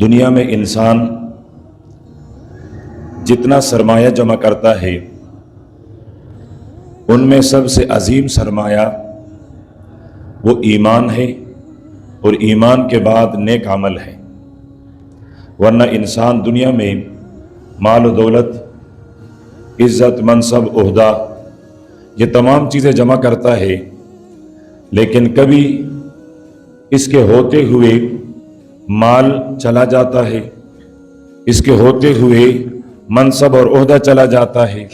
دنیا میں انسان جتنا سرمایہ جمع کرتا ہے ان میں سب سے عظیم سرمایہ وہ ایمان ہے، اور ایمان کے بعد نیک عمل ہے۔ ورنہ انسان دنیا میں مال و دولت، عزت، منصب، عہدہ، یہ تمام چیزیں جمع کرتا ہے، لیکن کبھی اس کے ہوتے ہوئے مال چلا جاتا ہے، اس کے ہوتے ہوئے منصب اور عہدہ چلا جاتا ہے،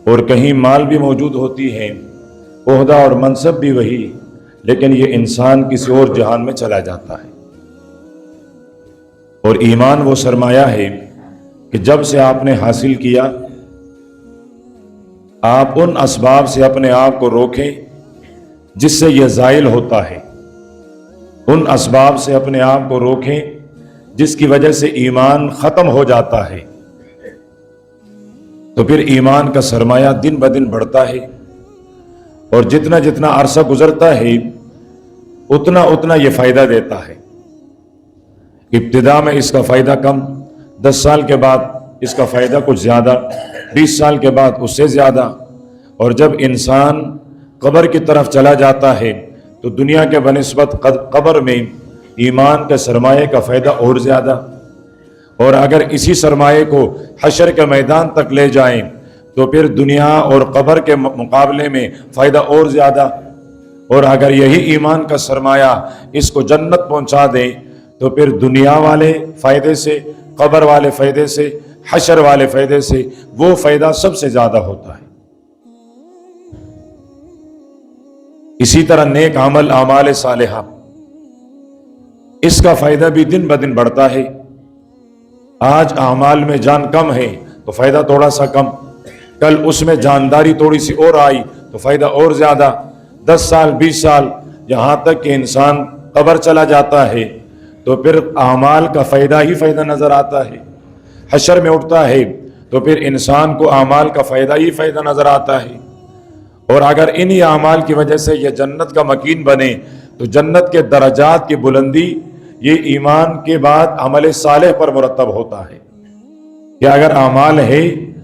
اور کہیں مال بھی موجود ہوتی ہے، عہدہ اور منصب بھی وہی، لیکن یہ انسان کسی اور جہان میں چلا جاتا ہے۔ اور ایمان وہ سرمایہ ہے کہ جب سے آپ نے حاصل کیا، آپ ان اسباب سے اپنے آپ کو روکیں جس سے یہ زائل ہوتا ہے، ان اسباب سے اپنے آپ کو روکیں جس کی وجہ سے ایمان ختم ہو جاتا ہے، تو پھر ایمان کا سرمایہ دن بدن بڑھتا ہے، اور جتنا جتنا عرصہ گزرتا ہے اتنا اتنا یہ فائدہ دیتا ہے۔ ابتدا میں اس کا فائدہ کم، 10 سال کے بعد اس کا فائدہ کچھ زیادہ، 20 سال کے بعد اس سے زیادہ، اور جب انسان قبر کی طرف چلا جاتا ہے تو دنیا کے بنسبت قبر میں ایمان کے سرمایہ کا فائدہ اور زیادہ، اور اگر اسی سرمایہ کو حشر کے میدان تک لے جائیں تو پھر دنیا اور قبر کے مقابلے میں فائدہ اور زیادہ، اور اگر یہی ایمان کا سرمایہ اس کو جنت پہنچا دیں تو پھر دنیا والے فائدے سے، قبر والے فائدے سے، حشر والے فائدے سے وہ فائدہ سب سے زیادہ ہوتا ہے۔ اسی طرح نیک عمل، اعمال صالحہ، اس کا فائدہ بھی دن بدن بڑھتا ہے۔ آج اعمال میں جان کم ہے تو فائدہ تھوڑا سا کم، کل اس میں جانداری تھوڑی سی اور آئی تو فائدہ اور زیادہ، 10 سال 20 سال، یہاں تک کہ انسان قبر چلا جاتا ہے تو پھر اعمال کا فائدہ ہی فائدہ نظر آتا ہے۔ حشر میں اٹھتا ہے تو پھر انسان کو اعمال کا فائدہ ہی فائدہ نظر آتا ہے، اور اگر انہی اعمال کی وجہ سے یہ جنت کا مکین بنے تو جنت کے درجات کی بلندی یہ ایمان کے بعد عمل صالح پر مرتب ہوتا ہے، کہ اگر اعمال ہے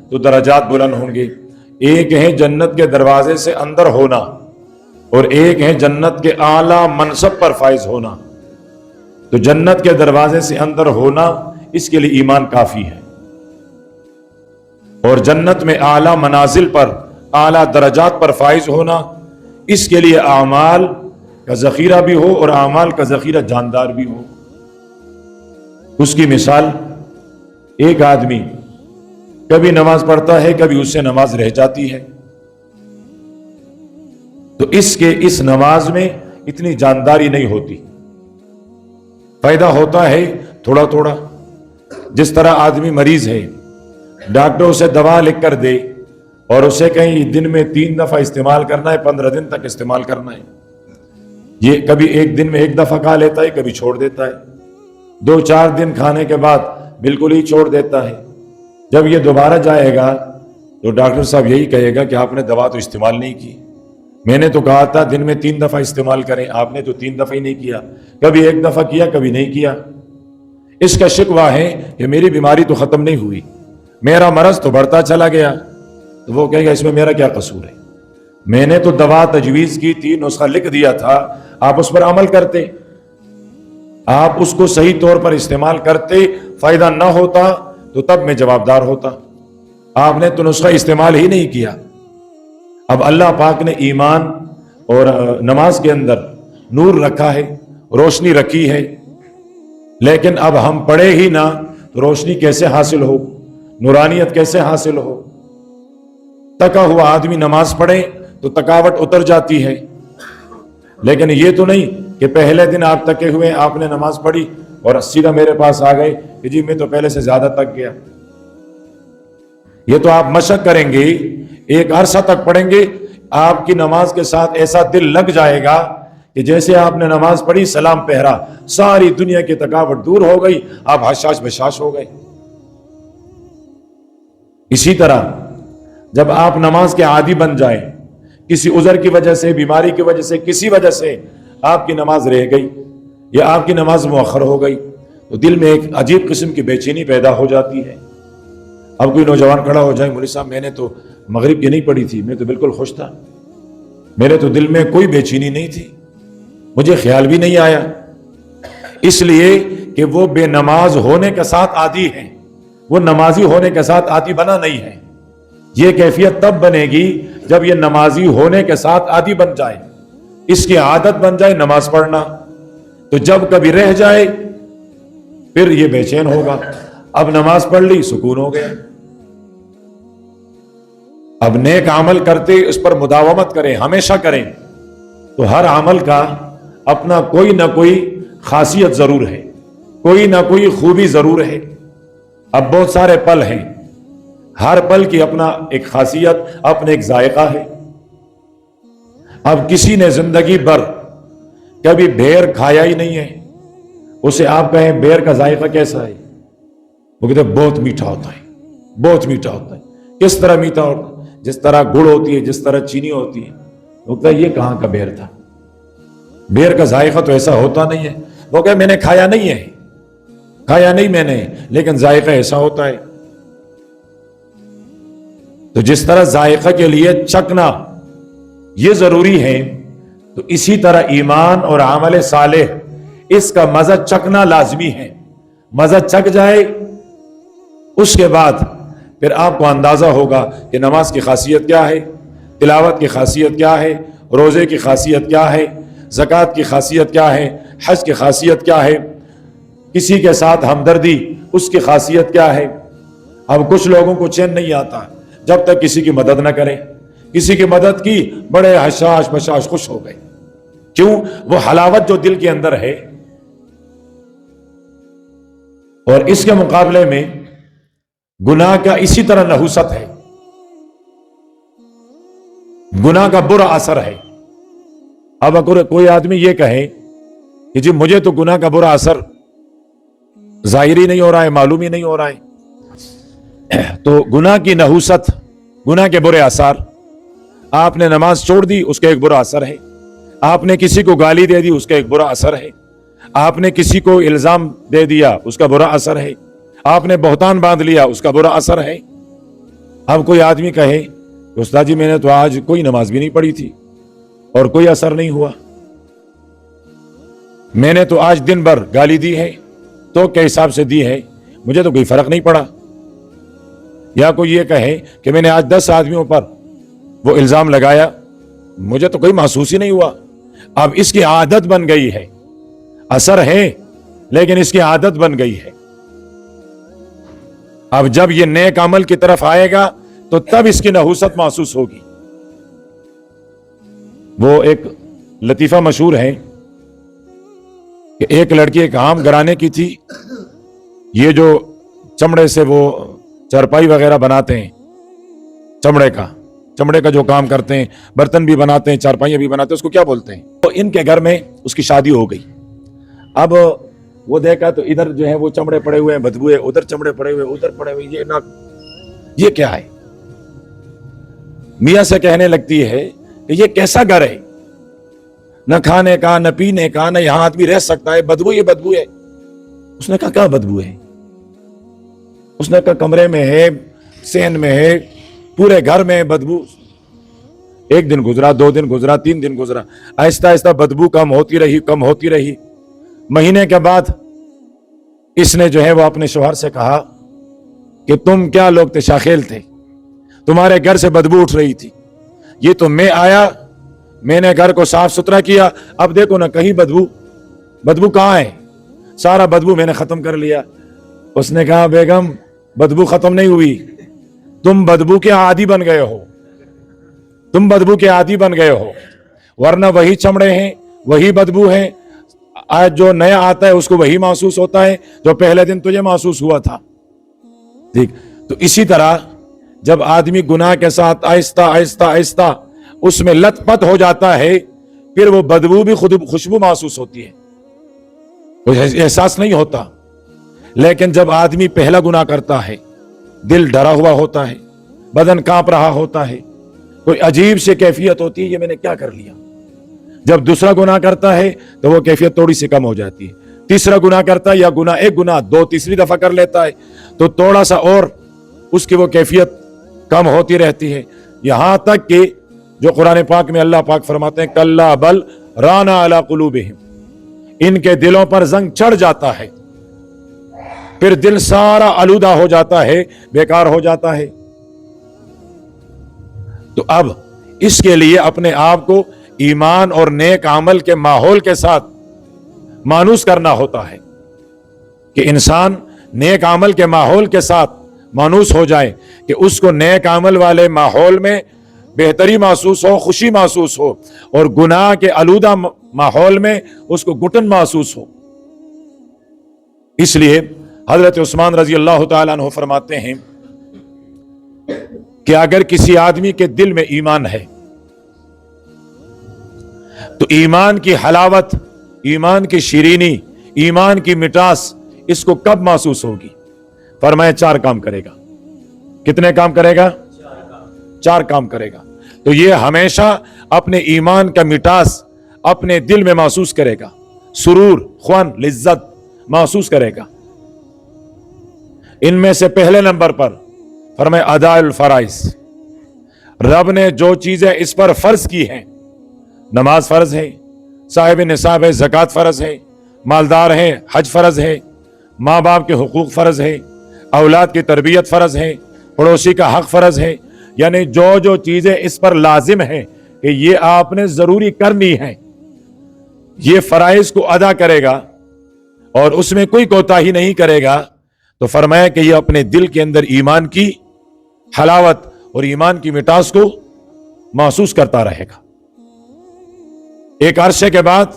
تو درجات بلند ہوں گے۔ ایک ہے جنت کے دروازے سے اندر ہونا، اور ایک ہے جنت کے اعلیٰ منصب پر فائز ہونا۔ تو جنت کے دروازے سے اندر ہونا، اس کے لیے ایمان کافی ہے، اور جنت میں اعلیٰ منازل پر، اعلیٰ درجات پر فائز ہونا، اس کے لیے اعمال کا ذخیرہ بھی ہو، اور اعمال کا ذخیرہ جاندار بھی ہو۔ اس کی مثال، ایک آدمی کبھی نماز پڑھتا ہے، کبھی اس سے نماز رہ جاتی ہے، تو اس نماز میں اتنی جانداری نہیں ہوتی، فائدہ ہوتا ہے تھوڑا تھوڑا۔ جس طرح آدمی مریض ہے، ڈاکٹر اسے دوا لکھ کر دے اور اسے کہیں دن میں 3 دفعہ استعمال کرنا ہے، 15 دن تک استعمال کرنا ہے، یہ کبھی ایک دن میں 1 دفعہ کھا لیتا ہے، کبھی چھوڑ دیتا ہے، 2-4 دن کھانے کے بعد بالکل ہی چھوڑ دیتا ہے۔ جب یہ دوبارہ جائے گا تو ڈاکٹر صاحب یہی کہے گا کہ آپ نے دوا تو استعمال نہیں کی، میں نے تو کہا تھا دن میں 3 دفعہ استعمال کریں، آپ نے تو 3 دفعہ ہی نہیں کیا، کبھی 1 دفعہ کیا، کبھی نہیں کیا۔ اس کا شکوہ ہے کہ میری بیماری تو ختم نہیں ہوئی، میرا مرض تو بڑھتا چلا گیا۔ تو وہ کہے گا اس میں میرا کیا قصور ہے، میں نے تو دوا تجویز کی تھی، نسخہ لکھ دیا تھا، آپ اس پر عمل کرتے، آپ اس کو صحیح طور پر استعمال کرتے، فائدہ نہ ہوتا تو تب میں جوابدار ہوتا، آپ نے تو نسخہ استعمال ہی نہیں کیا۔ اب اللہ پاک نے ایمان اور نماز کے اندر نور رکھا ہے، روشنی رکھی ہے، لیکن اب ہم پڑھے ہی نہ تو روشنی کیسے حاصل ہو، نورانیت کیسے حاصل ہو؟ تکا ہوا آدمی نماز پڑھے تو تکاوٹ اتر جاتی ہے، لیکن یہ تو نہیں کہ پہلے دن آپ تکے ہوئے آپ نے نماز پڑھی اور سیدھا میرے پاس آ گئے کہ جی میں تو پہلے سے زیادہ تک گیا۔ یہ تو آپ مشق کریں گے، ایک عرصہ تک پڑھیں گے، آپ کی نماز کے ساتھ ایسا دل لگ جائے گا کہ جیسے آپ نے نماز پڑھی، سلام پہرا، ساری دنیا کی تکاوٹ دور ہو گئی، آپ حشاش بشاش ہو گئے۔ اسی طرح جب آپ نماز کے عادی بن جائیں، کسی عذر کی وجہ سے، بیماری کی وجہ سے، کسی وجہ سے آپ کی نماز رہ گئی یا آپ کی نماز مؤخر ہو گئی، تو دل میں ایک عجیب قسم کی بے چینی پیدا ہو جاتی ہے. اب کوئی نوجوان کھڑا ہو جائے, مولوی صاحب میں نے تو مغرب کی نہیں پڑھی تھی, میں تو بالکل خوش تھا, میرے تو دل میں کوئی بے چینی نہیں تھی, مجھے خیال بھی نہیں آیا. اس لیے کہ وہ بے نماز ہونے کے ساتھ عادی ہے, وہ نمازی ہونے کے ساتھ عادی بنا نہیں ہے. یہ کیفیت تب بنے گی جب یہ نمازی ہونے کے ساتھ عادی بن جائے, اس کی عادت بن جائے نماز پڑھنا. تو جب کبھی رہ جائے پھر یہ بے چین ہوگا. اب نماز پڑھ لی, سکون ہو گیا. اب نیک عمل کرتے اس پر مداومت کریں, ہمیشہ کریں, تو ہر عمل کا اپنا کوئی نہ کوئی خاصیت ضرور ہے, کوئی نہ کوئی خوبی ضرور ہے. اب بہت سارے پل ہیں, ہر پل کی اپنا ایک خاصیت, اپنا ایک ذائقہ ہے. اب کسی نے زندگی بھر کبھی بیر کھایا ہی نہیں ہے, اسے آپ کہیں بیر کا ذائقہ کیسا ہے, وہ کہتے ہیں بہت میٹھا ہوتا ہے, بہت میٹھا ہوتا ہے. کس طرح میٹھا ہوتا ہے؟ جس طرح گڑ ہوتی ہے, جس طرح چینی ہوتی ہے. وہ کہتا ہے یہ کہاں کا بیر تھا, بیر کا ذائقہ تو ایسا ہوتا نہیں ہے. وہ کہے میں نے کھایا نہیں ہے, کھایا نہیں میں نے, لیکن ذائقہ ایسا ہوتا ہے. تو جس طرح ذائقہ کے لیے چکھنا یہ ضروری ہے, تو اسی طرح ایمان اور عمل صالح اس کا مزہ چکھنا لازمی ہے. مزہ چکھ جائے اس کے بعد پھر آپ کو اندازہ ہوگا کہ نماز کی خاصیت کیا ہے, تلاوت کی خاصیت کیا ہے, روزے کی خاصیت کیا ہے, زکوٰۃ کی خاصیت کیا ہے, حج کی خاصیت کیا ہے, کسی کے ساتھ ہمدردی اس کی خاصیت کیا ہے. اب کچھ لوگوں کو چین نہیں آتا جب تک کسی کی مدد نہ کرے. کسی کی مدد کی, بڑے حشاش بشاش خوش ہو گئے. کیوں؟ وہ حلاوت جو دل کے اندر ہے. اور اس کے مقابلے میں گناہ کا اسی طرح نحوست ہے, گناہ کا برا اثر ہے. اب اگر کوئی آدمی یہ کہے کہ جی مجھے تو گناہ کا برا اثر ظاہر ہی نہیں ہو رہا ہے, معلوم ہی نہیں ہو رہا ہے, تو گناہ کی نحوست, گناہ کے برے اثار, آپ نے نماز چھوڑ دی اس کا ایک برا اثر ہے, آپ نے کسی کو گالی دے دی اس کا ایک برا اثر ہے, آپ نے کسی کو الزام دے دیا اس کا برا اثر ہے, آپ نے بہتان باندھ لیا اس کا برا اثر ہے. اب کوئی آدمی کہے کہ استاد جی میں نے تو آج کوئی نماز بھی نہیں پڑھی تھی اور کوئی اثر نہیں ہوا, میں نے تو آج دن بھر گالی دی ہے تو کے حساب سے دی ہے, مجھے تو کوئی فرق نہیں پڑا. یا کوئی یہ کہے کہ میں نے آج 10 آدمیوں پر وہ الزام لگایا, مجھے تو کوئی محسوس ہی نہیں ہوا. اب اس کی عادت بن گئی ہے, اثر ہے لیکن اس کی عادت بن گئی ہے. اب جب یہ نیک عمل کی طرف آئے گا تو تب اس کی نحوست محسوس ہوگی. وہ ایک لطیفہ مشہور ہے کہ ایک لڑکی ایک عام گھرانے کی تھی. یہ جو چمڑے سے وہ چرپائی وغیرہ بناتے ہیں, چمڑے کا جو کام کرتے ہیں, برتن بھی بناتے ہیں, چارپائیاں بھی بناتے ہیں, اس کو کیا بولتے ہیں. تو ان کے گھر میں اس کی شادی ہو گئی. اب وہ دیکھا تو ادھر جو ہے وہ چمڑے پڑے ہوئے ہیں, بدبو ہے, ادھر چمڑے پڑے ہوئے, ادھر پڑے ہوئے, یہ کیا ہے. میاں سے کہنے لگتی ہے کہ یہ کیسا گھر ہے, نہ کھانے کا نہ پینے کا, نہ یہاں آدمی رہ سکتا ہے, بدبو یہ بدبو ہے. اس نے کہا کیا بدبو ہے؟ اس نے کہا کمرے میں ہے, صحن میں ہے, پورے گھر میں بدبو. ایک دن گزرا, 2 دن گزرا, 3 دن گزرا, آہستہ آہستہ بدبو کم ہوتی رہی. مہینے کے بعد اس نے جو ہے وہ اپنے شوہر سے کہا کہ تم کیا لوگ تشاخیل تھے, تمہارے گھر سے بدبو اٹھ رہی تھی, یہ تو میں آیا, میں نے گھر کو صاف ستھرا کیا, اب دیکھو نا کہیں بدبو کہاں ہے, سارا بدبو میں نے ختم کر لیا. اس نے کہا بیگم بدبو ختم نہیں ہوئی, تم بدبو کے عادی بن گئے ہو, تم بدبو کے عادی بن گئے ہو, ورنہ وہی چمڑے ہیں, وہی بدبو ہیں. آج جو نیا آتا ہے اس کو وہی محسوس ہوتا ہے جو پہلے دن تجھے محسوس ہوا تھا. ٹھیک, تو اسی طرح جب آدمی گناہ کے ساتھ آہستہ آہستہ آہستہ اس میں لت پت ہو جاتا ہے, پھر وہ بدبو بھی خود خوشبو محسوس ہوتی ہے, کوئی احساس نہیں ہوتا. لیکن جب آدمی پہلا گناہ کرتا ہے, دل ڈرا ہوا ہوتا ہے, بدن کانپ رہا ہوتا ہے, کوئی عجیب سی کیفیت ہوتی ہے, یہ میں نے کیا کر لیا. جب دوسرا گناہ کرتا ہے تو وہ کیفیت تھوڑی سی کم ہو جاتی ہے, तीसरा गुनाह करता है या एक गुनाह 2-3 दफा कर लेता है तो थोड़ा सा और उसकी वो कैफियत कम होती रहती है, यहां तक कि जो कुरान पाक में अल्लाह पाक फरमाते हैं कल्ला बल राना अला कुलूबिहिम, इनके दिलों पर जंग चढ़ जाता है, फिर दिल सारा आलूदा हो जाता है, बेकार हो जाता है। तो अब इसके लिए अपने आप को ईमान और नेक अमल के माहौल के साथ मानूस करना होता है कि इंसान नेक अमल के माहौल के साथ मानूस हो जाए कि उसको नेक अमल वाले माहौल में बेहतरी महसूस हो, खुशी महसूस हो, और गुनाह के आलूदा माहौल में उसको घुटन महसूस हो। इसलिए हजरत उस्मान रजी अल्लाह तआला अन्हु फरमाते हैं कि अगर किसी आदमी के दिल में ईमान है तो ईमान की हलावत, ईमान की शीरीनी, ईमान की मिठास इसको कब महसूस होगी? फरमाया 4 काम करेगा। कितने काम करेगा? 4 काम करेगा। तो ये हमेशा अपने ईमान का मिठास अपने दिल में महसूस करेगा, सुरूर, ख्वान, लिज्जत महसूस करेगा। इनमें से पहले नंबर पर फरमाया अदाउल फराइज, रब ने जो चीजें इस पर फर्ज की हैं, नमाज फर्ज है, साहिब निसाब है, ज़कात फर्ज है, मालदार है, हज फर्ज है, माँ बाप के हुकूक फर्ज है, औलाद की तरबियत फर्ज है, पड़ोसी का हक फर्ज है, यानी जो जो चीजें इस पर लाजिम है कि ये आपने जरूरी करनी है, ये फराइज को अदा करेगा और उसमें कोई कोताही नहीं करेगा, तो फरमाया कि ये अपने दिल के अंदर ईमान की हलावत और ईमान की मिठास को महसूस करता रहेगा। एक अरसे के बाद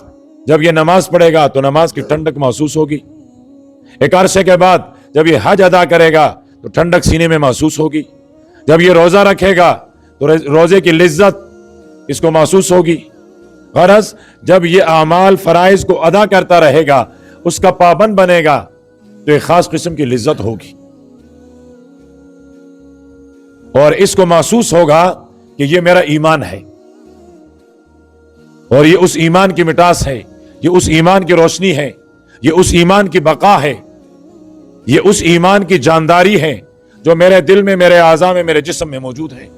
जब ये नमाज पढ़ेगा तो नमाज की ठंडक महसूस होगी। एक अरसे के बाद जब ये हज अदा करेगा तो ठंडक सीने में महसूस होगी। जब ये रोजा रखेगा तो रोजे की लिज्जत इसको महसूस होगी। गरज जब ये आमाल फराइज को अदा करता रहेगा, उसका पाबंद बनेगा, तो एक खास किस्म की लिज्जत होगी और इसको महसूस होगा कि ये मेरा ईमान है और ये उस ईमान की मिठास है, ये उस ईमान की रोशनी है, ये उस ईमान की बका है, ये उस ईमान की जानदारी है जो मेरे दिल में, मेरे आज़ा में, मेरे जिस्म में मौजूद है।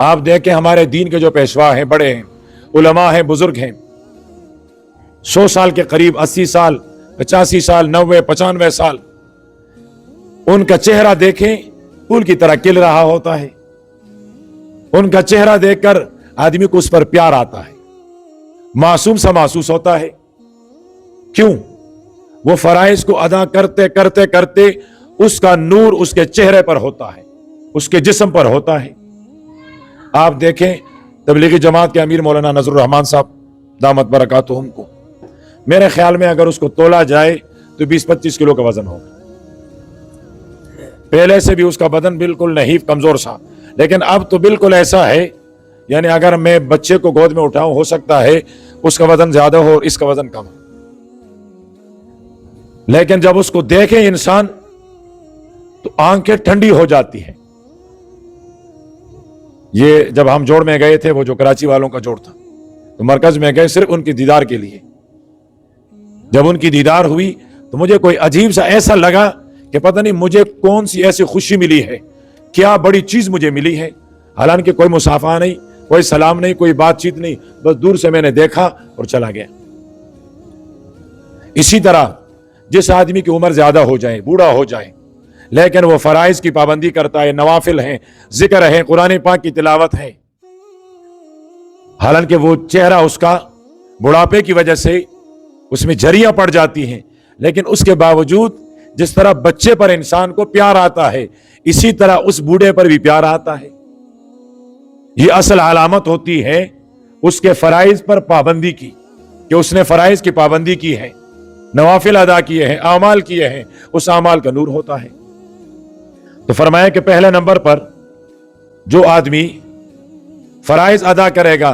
आप देखें हमारे दीन के जो पेशवा हैं, बड़े हैं, उलमा हैं, बुजुर्ग हैं, 100 साल के करीब, 80 साल, 85 साल, 90, 95 साल, उनका चेहरा देखें फूल की तरह खिल रहा होता है। उनका चेहरा देखकर आदमी को उस पर प्यार आता है, मासूम सा महसूस होता है। क्यों? वो फराइज को अदा करते करते करते उसका नूर उसके चेहरे पर होता है, उसके जिस्म पर होता है। आप देखें तबलीगी जमात के अमीर मौलाना नजरुर रहमान साहब दामत बरकातुहुम को, मेरे ख्याल में अगर उसको तोला जाए तो 20-25 किलो का वजन होगा। पहले से भी उसका बदन बिल्कुल नहीफ, कमजोर सा, लेकिन अब तो बिल्कुल ऐसा है, यानी अगर मैं बच्चे को गोद में उठाऊं, हो सकता है उसका वजन ज्यादा हो और इसका वजन कम हो। लेकिन जब उसको देखे इंसान तो आंखें ठंडी हो जाती हैं। ये जब हम जोड़ में गए थे, वो जो कराची वालों का जोड़ था, तो मरकज में गए सिर्फ उनकी दीदार के लिए। जब उनकी दीदार हुई तो मुझे कोई अजीब सा ऐसा लगा कि पता नहीं मुझे कौन सी ऐसी खुशी मिली है, क्या बड़ी चीज मुझे मिली है। हालांकि कोई मुसाफा नहीं, कोई सलाम नहीं, कोई बातचीत नहीं, बस दूर से मैंने देखा और चला गया। इसी तरह जिस आदमी की उम्र ज्यादा हो जाए, बूढ़ा हो जाए, लेकिन वो फराइज की पाबंदी करता है, नवाफिल है, जिक्र है, कुरान पाक की तिलावत है, हालांकि वो चेहरा उसका बुढ़ापे की वजह से उसमें झरियां पड़ जाती हैं, लेकिन उसके बावजूद जिस तरह बच्चे पर इंसान को प्यार आता है, इसी तरह उस बूढ़े पर भी प्यार आता है। ये असल अलामत होती है उसके फराइज पर पाबंदी की, कि उसने फराइज की पाबंदी की है, नवाफिल अदा किए हैं, आमाल किए हैं, उस आमाल का नूर होता है। तो फरमाया कि पहले नंबर पर जो आदमी फराइज अदा करेगा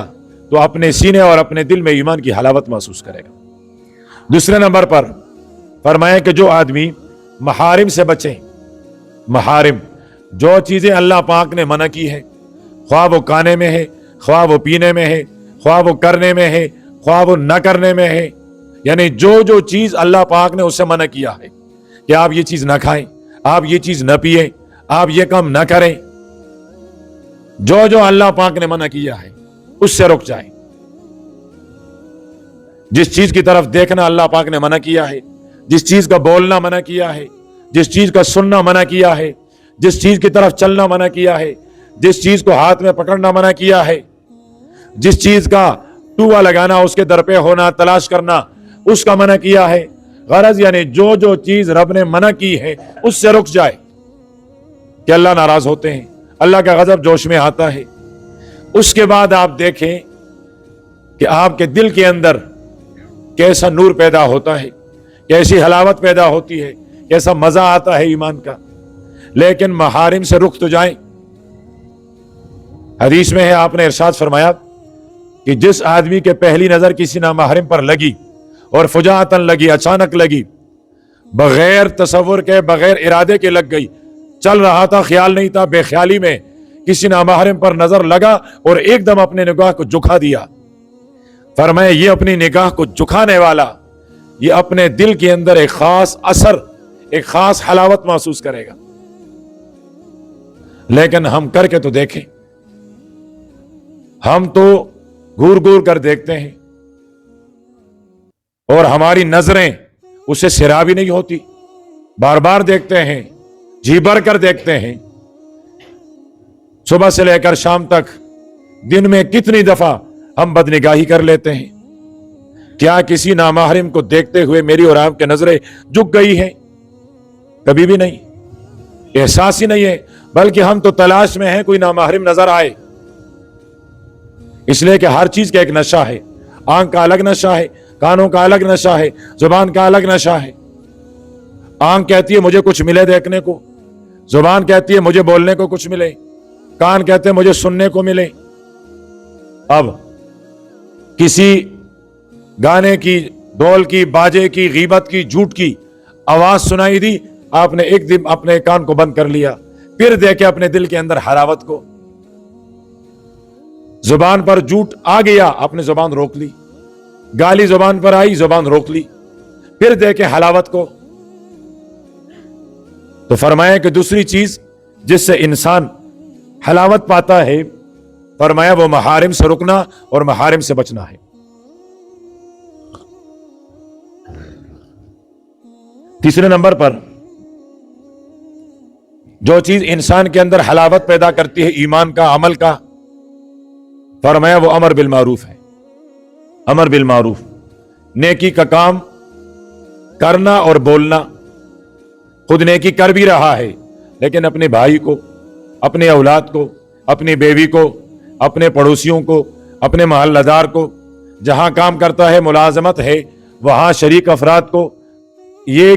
तो अपने सीने और अपने दिल में ईमान की हलावत महसूस करेगा। दूसरे नंबर पर फरमाया कि जो आदमी महारिम से बचे, महारिम जो चीजें अल्लाह पाक ने मना की है, ख्वाह वो खाने में है, ख्वाह वो पीने में है, ख्वाह वो करने में है, ख्वाह वो न करने में है, यानी जो जो चीज अल्लाह पाक ने उससे मना किया है कि आप ये चीज ना खाएं, आप ये चीज न पिए, आप ये काम ना करें, जो जो अल्लाह पाक ने मना किया है उससे रुक जाए। जिस चीज की तरफ देखना अल्लाह पाक ने मना किया है, जिस चीज का बोलना मना किया है, जिस चीज का सुनना मना किया है, जिस चीज की तरफ चलना मना किया है, जिस चीज को हाथ में पकड़ना मना किया है, जिस चीज का टुआ लगाना, उसके दर पे होना, तलाश करना, उसका मना किया है। गरज यानी जो जो चीज रब ने मना की है उससे रुक जाए कि अल्लाह नाराज होते हैं, अल्लाह का गजब जोश में आता है। उसके बाद आप देखें कि आपके दिल के अंदर कैसा नूर पैदा होता है, कैसी हलावत पैदा होती है, कैसा मजा आता है ईमान का। लेकिन महारिम से रुक तो जाएं। हदीस में है, आपने इरशाद फरमाया कि जिस आदमी के पहली नजर किसी नामहरम पर लगी और फुजातन लगी, अचानक लगी, बगैर तसव्वुर के, बगैर इरादे के लग गई, चल रहा था, ख्याल नहीं था, बेख्याली में किसी नामहरम पर नजर लगा और एकदम अपने निगाह को झुका दिया। फरमाया ये अपनी निगाह को झुकाने वाला ये अपने दिल के अंदर एक खास असर, एक खास हलावत महसूस करेगा। लेकिन हम करके तो देखें, हम तो घूर घूर कर देखते हैं और हमारी नजरें उसे सिरा भी नहीं होती, बार बार देखते हैं, जी भर कर देखते हैं। सुबह से लेकर शाम तक दिन में कितनी दफा हम बदनिगाही कर लेते हैं। क्या किसी नामहरम को देखते हुए मेरी और आपकी नजरें झुक गई हैं? कभी भी नहीं, एहसास ही नहीं है, बल्कि हम तो तलाश में हैं कोई नामहरम नजर आए। इसलिए कि हर चीज का एक नशा है। आंख का अलग नशा है, कानों का अलग नशा है, जुबान का अलग नशा है। आंख कहती है मुझे कुछ मिले देखने को, जुबान कहती है मुझे बोलने को कुछ मिले, कान कहते हैं मुझे सुनने को मिले। अब किसी गाने की, ढोल की, बाजे की, गीबत की, झूठ की आवाज सुनाई दी, आपने एक दिन अपने कान को बंद कर लिया, फिर देखे अपने दिल के अंदर हरावत को। जुबान पर झूठ आ गया, आपने जुबान रोक ली, गाली जुबान पर आई, जुबान रोक ली, फिर देखे हलावत को। तो फरमाया कि दूसरी चीज जिससे इंसान हलावत पाता है, फरमाया वो महारिम से रुकना और महारिम से बचना है। तीसरे नंबर पर जो चीज इंसान के अंदर हलावत पैदा करती है ईमान का, अमल का, फरमाया वो अमर बिल मारूफ है। अमर बिल मारूफ, नेकी का काम करना और बोलना। खुद नेकी कर भी रहा है, लेकिन अपने भाई को, अपने औलाद को, अपनी बेवी को, अपने पड़ोसियों को, अपने मोहल्लादार को, जहां काम करता है, मुलाजमत है, वहां शरीक अफराद को ये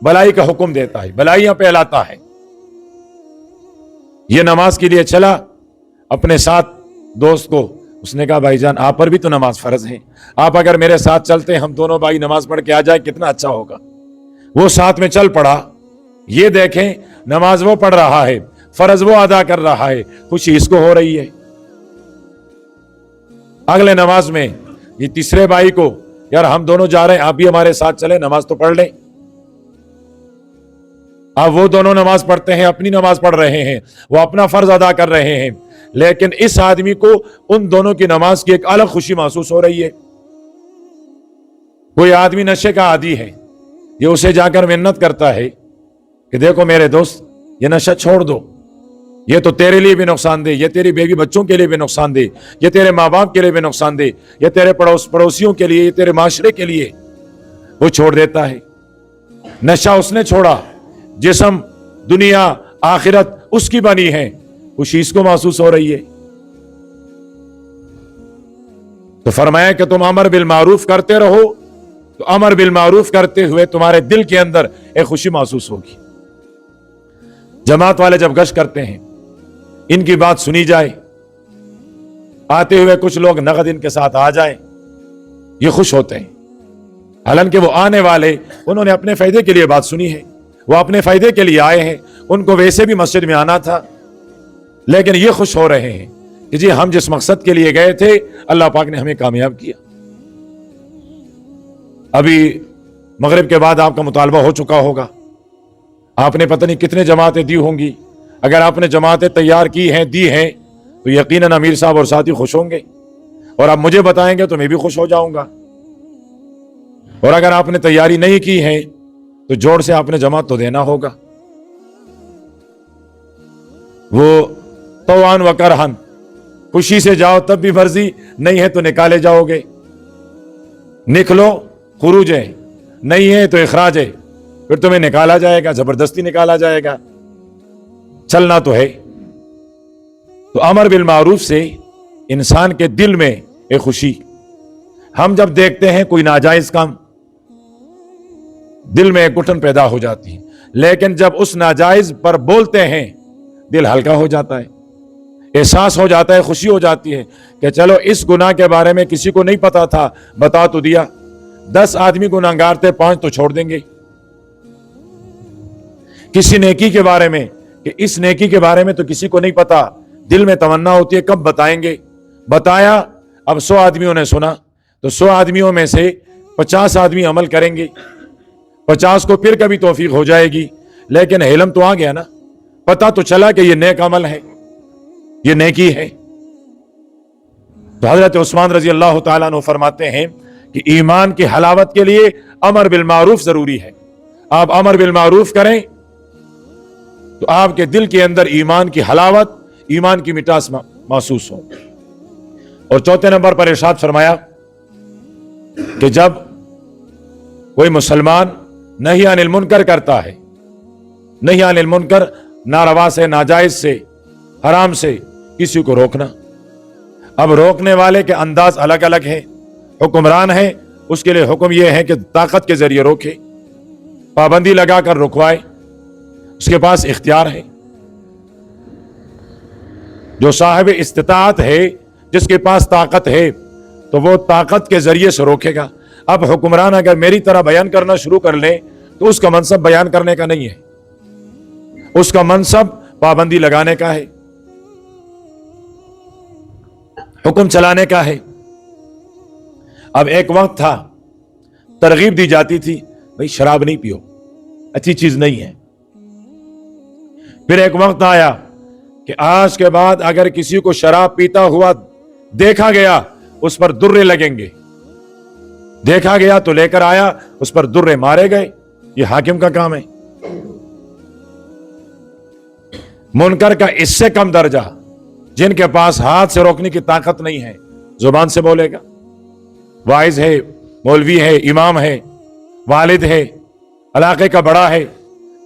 भलाई का हुक्म देता है, भलाइयां फैलाता है। ये नमाज के लिए चला अपने साथ दोस्त को, उसने कहा भाईजान आप पर भी तो नमाज फर्ज है, आप अगर मेरे साथ चलते, हम दोनों भाई नमाज पढ़ के आ जाए, कितना अच्छा होगा। वो साथ में चल पड़ा। ये देखें, नमाज वो पढ़ रहा है, फर्ज वो अदा कर रहा है, खुशी इसको हो रही है। अगले नमाज में ये तीसरे भाई को, यार हम दोनों जा रहे हैं, आप भी हमारे साथ चले, नमाज तो पढ़ लें। अब वो दोनों नमाज पढ़ते हैं, अपनी नमाज पढ़ रहे हैं, वो अपना फर्ज अदा कर रहे हैं, लेकिन इस आदमी को उन दोनों की नमाज की एक अलग खुशी महसूस हो रही है। कोई आदमी नशे का आदी है, ये उसे जाकर मिन्नत करता है कि देखो मेरे दोस्त, ये नशा छोड़ दो, ये तो तेरे लिए भी नुकसानदेह, ये तेरी बेबी बच्चों के लिए भी नुकसानदेह, ये तेरे माँ बाप के लिए भी नुकसानदेह, ये तेरे पड़ोसियों के लिए, ये तेरे माशरे के लिए। वो छोड़ देता है। नशा उसने छोड़ा, जिस्म, दुनिया, आखिरत उसकी बनी है, खुशी इसको महसूस हो रही है। तो फरमाया कि तुम अमर बिल मारूफ करते रहो, तो अमर बिल मारूफ करते हुए तुम्हारे दिल के अंदर एक खुशी महसूस होगी। जमात वाले जब गश्त करते हैं, इनकी बात सुनी जाए, आते हुए कुछ लोग नगद इनके साथ आ जाए, ये खुश होते हैं। हालांकि वो आने वाले, उन्होंने अपने फायदे के लिए बात सुनी है, वो अपने फायदे के लिए आए हैं, उनको वैसे भी मस्जिद में आना था, लेकिन ये खुश हो रहे हैं कि जी हम जिस मकसद के लिए गए थे, अल्लाह पाक ने हमें कामयाब किया। अभी मगरिब के बाद आपका मुतालबा हो चुका होगा, आपने पता नहीं कितने जमातें दी होंगी। अगर आपने जमातें तैयार की हैं, दी हैं, तो यकीनन अमीर साहब और साथी खुश होंगे, और आप मुझे बताएंगे तो मैं भी खुश हो जाऊंगा। और अगर आपने तैयारी नहीं की है तो जोर से आपने जमात तो देना होगा। वो तवान व करहन, खुशी से जाओ तब भी मर्जी, नहीं है तो निकाले जाओगे। निकलो खुरूज है, नहीं है तो इखराज है, फिर तुम्हें निकाला जाएगा, जबरदस्ती निकाला जाएगा। चलना तो है। तो अमर बिल मारूफ से इंसान के दिल में एक खुशी, हम जब देखते हैं कोई नाजायज काम, दिल में एक घुटन पैदा हो जाती है, लेकिन जब उस नाजायज पर बोलते हैं दिल हल्का हो जाता है, एहसास हो जाता है, खुशी हो जाती है कि चलो इस गुनाह के बारे में किसी को नहीं पता था, बता तो दिया। 10 आदमी गुनाहगार थे, 5 तो छोड़ देंगे। किसी नेकी के बारे में कि इस नेकी के बारे में तो किसी को नहीं पता, दिल में तमन्ना होती है कब बताएंगे। बताया, अब 100 आदमियों ने सुना, तो 100 आदमियों में से 50 आदमी अमल करेंगे, 50 को फिर कभी तौफीक हो जाएगी, लेकिन इल्म तो आ गया ना, पता तो चला कि ये नेक अमल है, ये नेकी है। तो हजरत उस्मान रजी अल्लाह तआला अन्हु फरमाते हैं कि ईमान की हलावत के लिए अमर बिल मारूफ जरूरी है। आप अमर बिल मारूफ करें तो आपके दिल के अंदर ईमान की हलावत, ईमान की मिठास महसूस हो। और चौथे नंबर पर इरशाद फरमाया कि जब कोई मुसलमान नहीं अनिल मुनकर करता है, नहीं अनिल मुनकर, नारवा से, नाजायज से, हराम से किसी को रोकना। अब रोकने वाले के अंदाज अलग अलग है। हुक्मरान है, उसके लिए हुक्म यह है कि ताकत के जरिए रोके, पाबंदी लगाकर रुकवाए, उसके पास इख्तियार है। जो साहिब इस्तिताअत है, जिसके पास ताकत है, तो वो ताकत के जरिए से रोकेगा। अब हुक्मरान अगर मेरी तरह बयान करना शुरू कर ले तो उसका मनसब बयान करने का नहीं है, उसका मनसब पाबंदी लगाने का है, हुक्म चलाने का है। अब एक वक्त था तरगीब दी जाती थी, भाई शराब नहीं पियो, अच्छी चीज नहीं है। फिर एक वक्त आया कि आज के बाद अगर किसी को शराब पीता हुआ देखा गया, उस पर दुर्रे लगेंगे। देखा गया तो लेकर आया, उस पर दुर्रे मारे गए। ये हाकिम का काम है। मुनकर का इससे कम दर्जा, जिनके पास हाथ से रोकने की ताकत नहीं है, जुबान से बोलेगा। वाइज है, मौलवी है, इमाम है, वालिद है, इलाके का बड़ा है,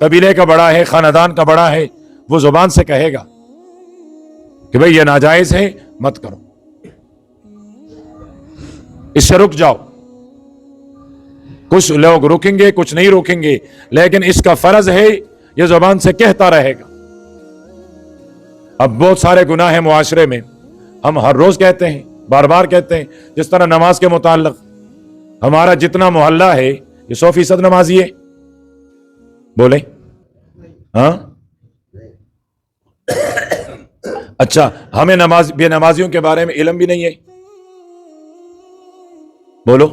कबीले का बड़ा है, खानदान का बड़ा है, वो जुबान से कहेगा कि भाई ये नाजायज है, मत करो, इससे रुक जाओ। कुछ लोग रुकेंगे, कुछ नहीं रुकेंगे, लेकिन इसका फर्ज है ये जुबान से कहता रहेगा। अब बहुत सारे गुनाह हैं मुआशरे में, हम हर रोज कहते हैं, बार बार कहते हैं। जिस तरह नमाज के मुताल्लिक हमारा जितना मोहल्ला है ये 100% नमाजी है, बोले हाँ? अच्छा, हमें बेनमाजियों के बारे में इल्म भी नहीं है, बोलो।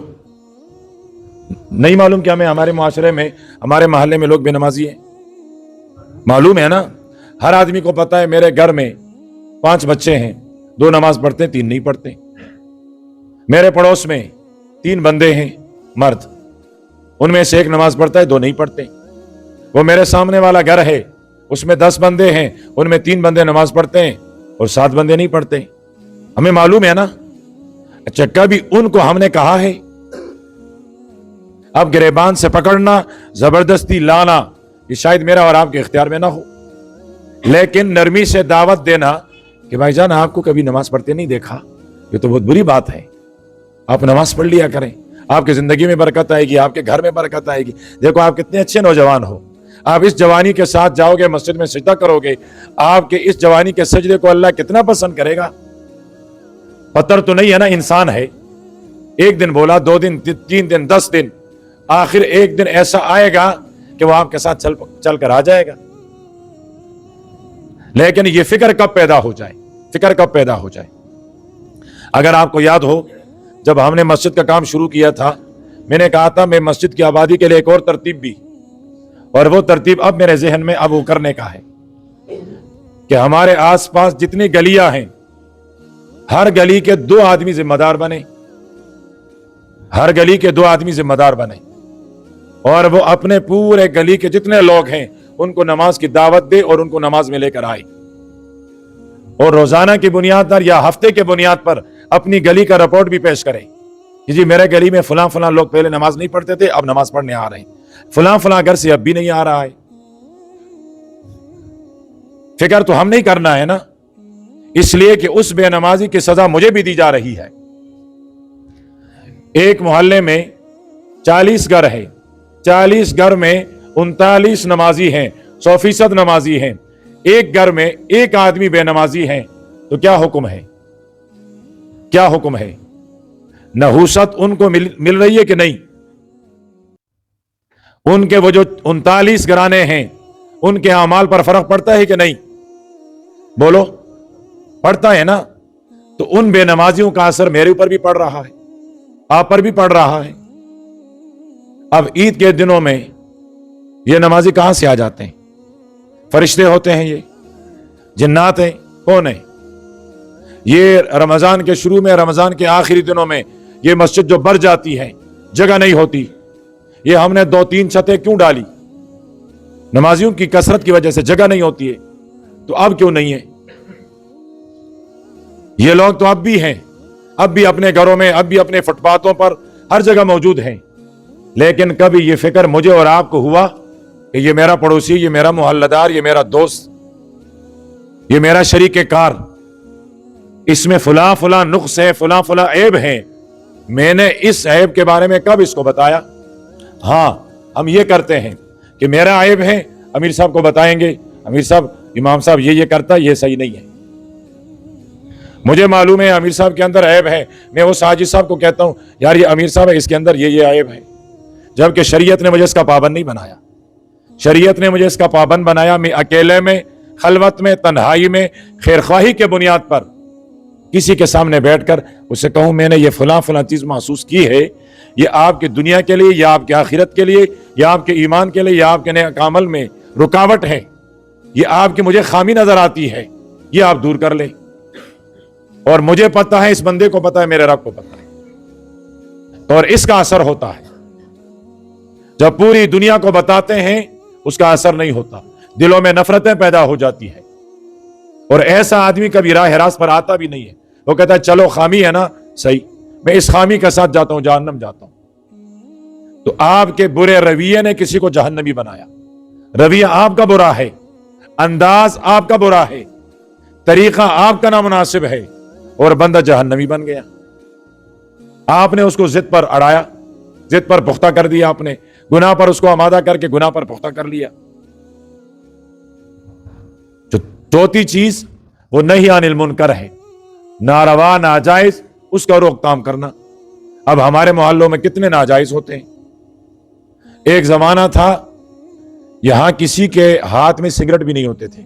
नहीं मालूम क्या? हमारे मुआशरे में, हमारे मोहल्ले में लोग बेनमाजी हैं, मालूम है ना? हर आदमी को पता है मेरे घर में 5 बच्चे हैं, 2 नमाज पढ़ते हैं, 3 नहीं पढ़ते। मेरे पड़ोस में 3 बंदे हैं मर्द, उनमें से 1 नमाज पढ़ता है, 2 नहीं पढ़ते। वो मेरे सामने वाला घर है, उसमें 10 बंदे हैं, उनमें 3 बंदे नमाज पढ़ते हैं और 7 बंदे नहीं पढ़ते। हमें मालूम है ना? अच्छा, कभी उनको हमने कहा है? अब गिरेबान से पकड़ना, जबरदस्ती लाना, ये शायद मेरा और आपके इख्तियार में ना हो, लेकिन नरमी से दावत देना कि भाईजान आपको कभी नमाज पढ़ते नहीं देखा, ये तो बहुत बुरी बात है, आप नमाज पढ़ लिया करें, आपकी जिंदगी में बरकत आएगी, आपके घर में बरकत आएगी। देखो आप कितने अच्छे नौजवान हो, आप इस जवानी के साथ जाओगे, मस्जिद में सजदा करोगे, आपके इस जवानी के सजदे को अल्लाह कितना पसंद करेगा। पत्थर तो नहीं है ना, इंसान है। एक दिन बोला, 2 दिन, 3 दिन, 10 दिन, आखिर एक दिन ऐसा आएगा कि वो आपके साथ चल कर आ जाएगा। लेकिन ये फिक्र कब पैदा हो जाए, फिक्र कब पैदा हो जाए? अगर आपको याद हो, जब हमने मस्जिद का काम शुरू किया था, मैंने कहा था मैं मस्जिद की आबादी के लिए एक और तरतीब भी, और वो तरतीब अब मेरे जहन में अब वो करने का है कि हमारे आसपास जितनी गलियां हैं, हर गली के 2 आदमी जिम्मेदार बने, हर गली के 2 आदमी जिम्मेदार बने, और वो अपने पूरे गली के जितने लोग हैं उनको नमाज की दावत दे और उनको नमाज में लेकर आए, और रोजाना की बुनियाद पर या हफ्ते के बुनियाद पर अपनी गली का रिपोर्ट भी पेश करें कि जी मेरे गली में फलां फलां लोग पहले नमाज नहीं पढ़ते थे, अब नमाज पढ़ने आ रहे हैं, फलां फलां घर से अब भी नहीं आ रहा है। फिक्र तो हम नहीं करना है ना, इसलिए कि उस बेनमाजी की सजा मुझे भी दी जा रही है। एक मोहल्ले में 40 घर है, 40 घर में 39 नमाजी हैं, 100% नमाजी हैं, एक घर में एक आदमी बेनमाजी है, तो क्या हुक्म है? क्या हुक्म है? नहूसत उनको मिल रही है कि नहीं? उनके वो जो 39 घराने हैं उनके अमाल पर फर्क पड़ता है कि नहीं? बोलो, पड़ता है ना। तो उन बेनमाजियों का असर मेरे ऊपर भी पड़ रहा है, आप पर भी पड़ रहा है। अब ईद के दिनों में ये नमाजी कहां से आ जाते हैं? फरिश्ते होते हैं, ये जिन्नात हैं, कौन है? ये रमजान के शुरू में, रमजान के आखिरी दिनों में ये मस्जिद जो भर जाती है, जगह नहीं होती, ये हमने 2-3 छतें क्यों डाली? नमाजियों की कसरत की वजह से जगह नहीं होती है। तो अब क्यों नहीं है? ये लोग तो अब भी हैं, अब भी अपने घरों में, अब भी अपने फुटपाथों पर हर जगह मौजूद हैं, लेकिन कभी ये फिक्र मुझे और आपको हुआ कि ये मेरा पड़ोसी, ये मेरा मोहल्लादार, ये मेरा दोस्त, ये मेरा शरीके कार, इसमें फुला फुला नुक्स है, फुला फुला ऐब है, मैंने इस ऐब के बारे में कब इसको बताया? हां, हम ये करते हैं कि मेरा ऐब है, अमीर साहब को बताएंगे, अमीर साहब, इमाम साहब ये करता है, ये सही नहीं है। मुझे मालूम है अमीर साहब के अंदर ऐब है, मैं वो साजिद साहब को कहता हूं यार ये अमीर साहब है, इसके अंदर ये ऐब है, जबकि शरीयत ने मुझे इसका पाबंद नहीं बनाया। शरीयत ने मुझे इसका पाबंद बनाया। मैं अकेले में, खलवत में, तन्हाई में, खैरख्वाही के बुनियाद पर किसी के सामने बैठकर उसे कहूं मैंने ये फलां फलां चीज महसूस की है, ये आपकी दुनिया के लिए, या आपके आखिरत के लिए, या आपके ईमान के लिए, या आपके नेक अमल में रुकावट है, ये आपकी मुझे खामी नजर आती है, ये आप दूर कर ले। और मुझे पता है, इस बंदे को पता है, मेरे रब को पता है, और इसका असर होता है। जब पूरी दुनिया को बताते हैं उसका असर नहीं होता, दिलों में नफरतें पैदा हो जाती है, और ऐसा आदमी कभी राह रास्त पर आता भी नहीं है। वो कहता है चलो खामी है ना, सही, मैं इस खामी के साथ जाता हूं, जहन्नम जाता हूं। तो आपके बुरे रवैये ने किसी को जहन्नमी बनाया। रवैया आपका बुरा है, अंदाज आपका बुरा है, तरीका आपका नामुनासिब है, और बंदा जहन्नमी बन गया। आपने उसको जिद पर अड़ाया, जिद पर पुख्ता कर दिया, आपने गुनाह पर उसको आमादा करके गुनाह पर पुख्ता कर लिया। जो चौथी चीज वो नहीं अनिल मुनकर है, नारवा नाजायज उसका रोकथाम करना। अब हमारे मोहल्लों में कितने नाजायज होते हैं। एक जमाना था यहां किसी के हाथ में सिगरेट भी नहीं होते थे,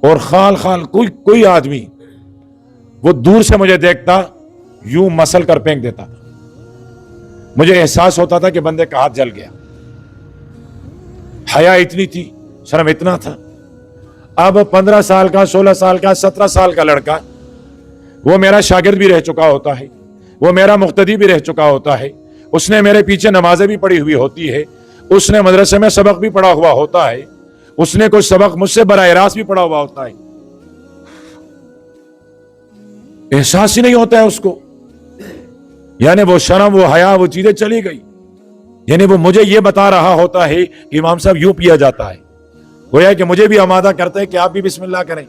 और खाल खाल कोई आदमी वो दूर से मुझे देखता, यूं मसल कर फेंक देता था। मुझे एहसास होता था कि बंदे का हाथ जल गया। हया इतनी थी, शर्म इतना था। अब 15 साल का, 16 साल का, 17 साल का लड़का, वो मेरा शागिर्द भी रह चुका होता है, वो मेरा मुक्तदी भी रह चुका होता है, उसने मेरे पीछे नमाजें भी पढ़ी हुई होती है, उसने मदरसे में सबक भी पढ़ा हुआ होता है, उसने कोई सबक मुझसे बराह रास्त भी पढ़ा हुआ होता है। एहसास ही नहीं होता है उसको, यानी वो शर्म, वो हया, वो चीजें चली गई। यानी वो मुझे ये बता रहा होता है कि इमाम साहब यूं पिया जाता है, गोया कि मुझे भी आमादा करता है कि आप भी बिस्मिल्लाह करें।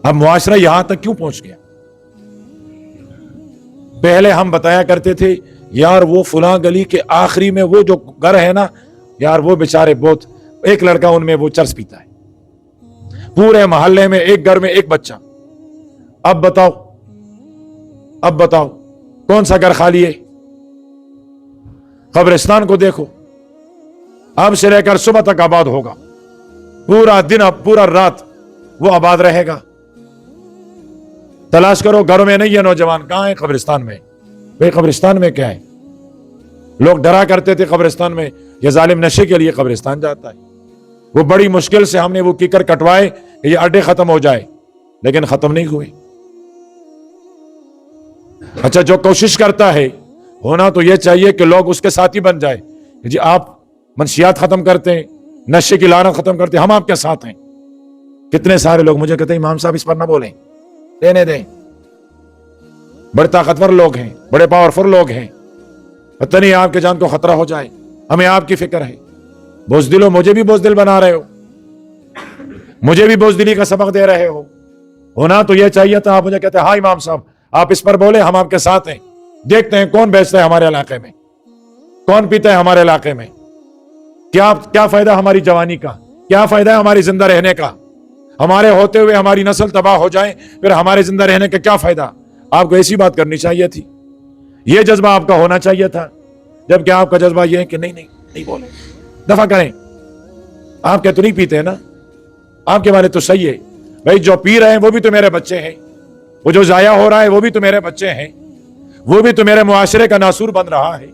अब मुआशरा यहां तक क्यों पहुंच गया? पहले हम बताया करते थे यार वो फुला गली के आखिरी में वो जो घर है ना यार, वो बेचारे बहुत, एक लड़का उनमें वो चरस पीता है, पूरे मोहल्ले में एक घर में एक बच्चा। अब बताओ, अब बताओ कौन सा घर खाली है? कब्रिस्तान को देखो, अब से लेकर सुबह तक आबाद होगा, पूरा दिन, अब पूरा रात वो आबाद रहेगा। तलाश करो, घरों में नहीं है नौजवान, कहाँ है? कब्रिस्तान में। भाई कब्रिस्तान में क्या है? लोग डरा करते थे कब्रिस्तान में, ये जालिम नशे के लिए कब्रिस्तान जाता है। वो बड़ी मुश्किल से हमने वो कीकर कटवाए कि ये अड्डे खत्म हो जाए, लेकिन खत्म नहीं हुए। अच्छा, जो कोशिश करता है, होना तो ये चाहिए कि लोग उसके साथी बन जाए। जी आप मनशियात खत्म करते हैं, नशे की लानत खत्म करते हैं, हम आपके साथ हैं। कितने सारे लोग मुझे कहते हैं इमाम साहब इस पर ना बोलें, रहने दें, बड़े ताकतवर लोग हैं, बड़े पावरफुल लोग हैं, पता नहीं आपके जान को खतरा हो जाए, हमें आपकी फिक्र है। बोझदिलो, मुझे भी बोझदिल बना रहे हो, मुझे भी बोझदिली का सबक दे रहे हो। होना तो यह चाहिए था, आप मुझे कहते हैं हाँ इमाम साहब आप इस पर बोले, हम आपके साथ हैं। देखते हैं कौन बेचता है हमारे इलाके में, कौन पीता है हमारे इलाके में, क्या फायदा हमारी जवानी का, क्या फायदा है हमारी जिंदा रहने का। हमारे होते हुए हमारी नस्ल तबाह हो जाए, फिर हमारे जिंदा रहने का क्या फायदा। आपको ऐसी बात करनी चाहिए थी, यह जज्बा आपका होना चाहिए था। जबकि आपका जज्बा यह है कि नहीं बोले, दफा करें। आप क्या तो नहीं पीते हैं ना, आपके बारे तो सही है भाई, जो पी रहे हैं वो भी तो मेरे बच्चे हैं, वो जो जाया हो रहा है वो भी तो मेरे बच्चे हैं, वो भी तो मेरे मुआशरे का नासूर बन रहा है,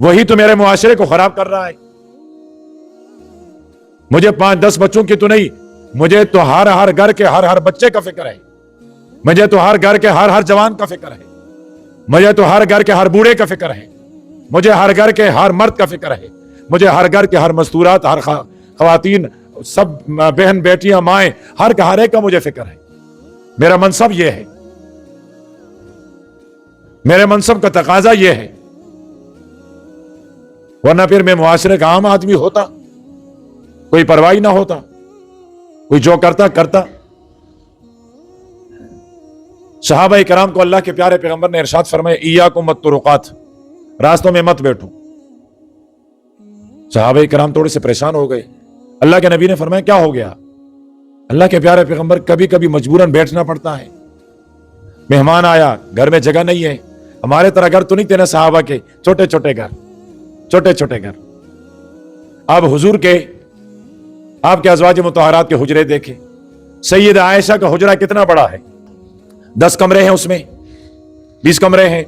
वही तो मेरे मुआशरे को खराब कर रहा है। मुझे 5-10 बच्चों की तो नहीं, मुझे तो हर घर के हर बच्चे का फिक्र है, मुझे तो हर घर के हर जवान का फिक्र है, मुझे तो हर घर के हर बूढ़े का फिक्र है, मुझे हर घर के हर मर्द का फिक्र है, मुझे हर घर के हर मस्तूरात, हर खवातीन, सब बहन बेटियां माएं, हर एक का मुझे फिक्र है। मेरा मनसब यह है, मेरे मनसब का तकाजा यह है, वरना फिर मैं मुआशरे का आम आदमी होता, कोई परवाही ना होता, कोई जो करता। सहाबा इकराम को अल्लाह के प्यारे पैगंबर ने इरशाद फरमाया इय्याकुम वत्तुरुकात, रास्तों में मत बैठो। सहाबा इकराम थोड़े से परेशान हो गए। अल्लाह के नबी ने फरमाया क्या हो गया? अल्लाह के प्यारे पैगंबर कभी कभी मजबूरन बैठना पड़ता है, मेहमान आया, घर में जगह नहीं है। हमारे तरह घर तो नहीं थे ना सहाबा के, छोटे छोटे घर। अब हुजूर के, आपके अज़वाज मुतहरात के हुजरे देखे। सैयद आयशा का हुजरा कितना बड़ा है, 10 कमरे हैं उसमें, 20 कमरे हैं,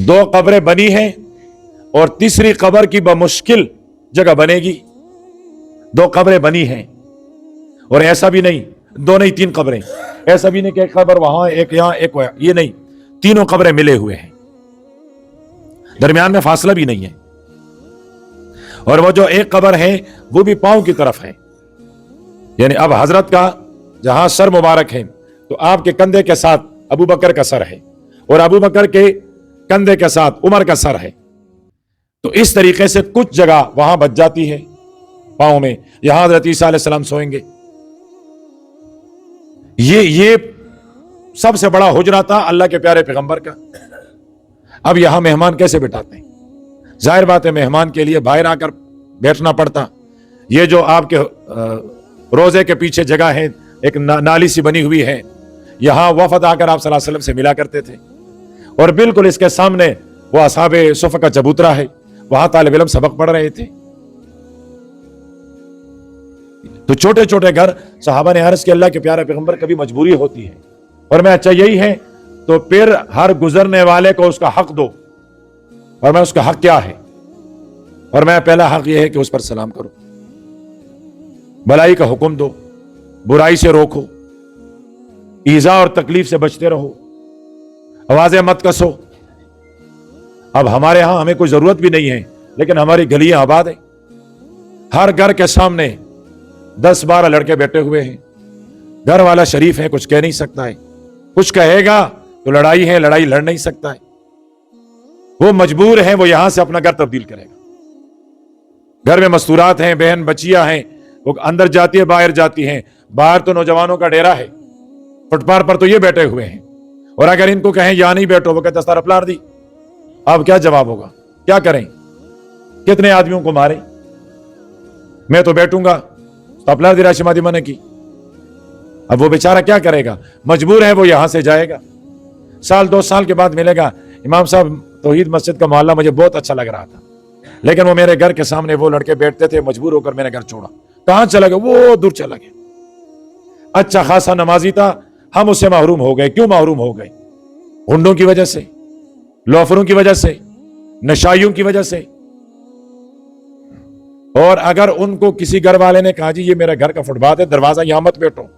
2 कब्रें बनी हैं और तीसरी कब्र की बमुश्किल जगह बनेगी। 2 कब्रें बनी हैं और ऐसा भी नहीं 2 नहीं 3 कब्रें, ऐसा भी नहीं कि एक कब्र वहां एक यहां एक वहां, ये नहीं, तीनों कब्रें मिले हुए हैं, दरमियान में फासला भी नहीं है। और वो जो एक कब्र है वो भी पांव की तरफ है, यानी अब हजरत का जहां सर मुबारक है तो आपके कंधे के साथ अबू बकर का सर है और अबू बकर के कंधे के साथ उमर का सर है। तो इस तरीके से कुछ जगह वहां बच जाती है पांव में, यहां हजरत ईसा अलैहिस्सलाम सोएंगे। ये सबसे बड़ा हुजरा था अल्लाह के प्यारे पैगंबर का। अब यहां मेहमान कैसे बिठाते हैं? जाहिर बात है मेहमान के लिए बाहर आकर बैठना पड़ता। ये जो आपके रोजे के पीछे जगह है, एक नाली सी बनी हुई है, यहां वफद आकर आप सल्लल्लाहु अलैहि वसल्लम से मिला करते थे। और बिल्कुल इसके सामने वो असहाबे सुफ़ा का चबूतरा है, वहां तालिब इल्म सबक पढ़ रहे थे। तो छोटे छोटे घर, सहाबा ने अर्ज किया अल्लाह के प्यारे पैगंबर कभी मजबूरी होती है और मैं अच्छा यही है तो फिर हर गुजरने वाले को उसका हक दो। और मैं उसका हक क्या है? और मैं पहला हक यह है कि उस पर सलाम करो, भलाई का हुक्म दो, बुराई से रोको, ईजा और तकलीफ से बचते रहो, आवाजें मत कसो। अब हमारे यहां हमें कोई जरूरत भी नहीं है, लेकिन हमारी गलियां आबाद है, हर घर के सामने 10-12 लड़के बैठे हुए हैं। घर वाला शरीफ है, कुछ कह नहीं सकता है, कुछ कहेगा तो लड़ाई है, लड़ाई लड़ नहीं सकता है। वो मजबूर है, वो यहां से अपना घर तब्दील करेगा। घर में मस्तूरात हैं, बहन बच्चियां हैं, वो अंदर जाती है बाहर जाती हैं। बाहर तो नौजवानों का डेरा है, फुटपाथ पर तो ये बैठे हुए हैं, और अगर इनको कहें या नहीं बैठो, वो कहते दस्तार अपलार दी। अब क्या जवाब होगा? क्या करें? कितने आदमियों को मारे? मैं तो बैठूंगा तो अपलार दी राशि मादी मने की। अब वो बेचारा क्या करेगा? मजबूर है, वो यहां से जाएगा। साल 2 साल के बाद मिलेगा, इमाम साहब तौहीद मस्जिद का मोहल्ला मुझे बहुत अच्छा लग रहा था, लेकिन वो मेरे घर के सामने वो लड़के बैठते थे, मजबूर होकर मैंने घर छोड़ा। कहां चला गया? वो दूर चला गया। अच्छा खासा नमाजी था, हम उससे महरूम हो गए। क्यों महरूम हो गए? गुंडों की वजह से, लोफरों की वजह से, नशाइयों की वजह से। और अगर उनको किसी घर वाले ने कहा जी ये मेरा घर का फुटपाथ है, दरवाजा यहां मत बैठो,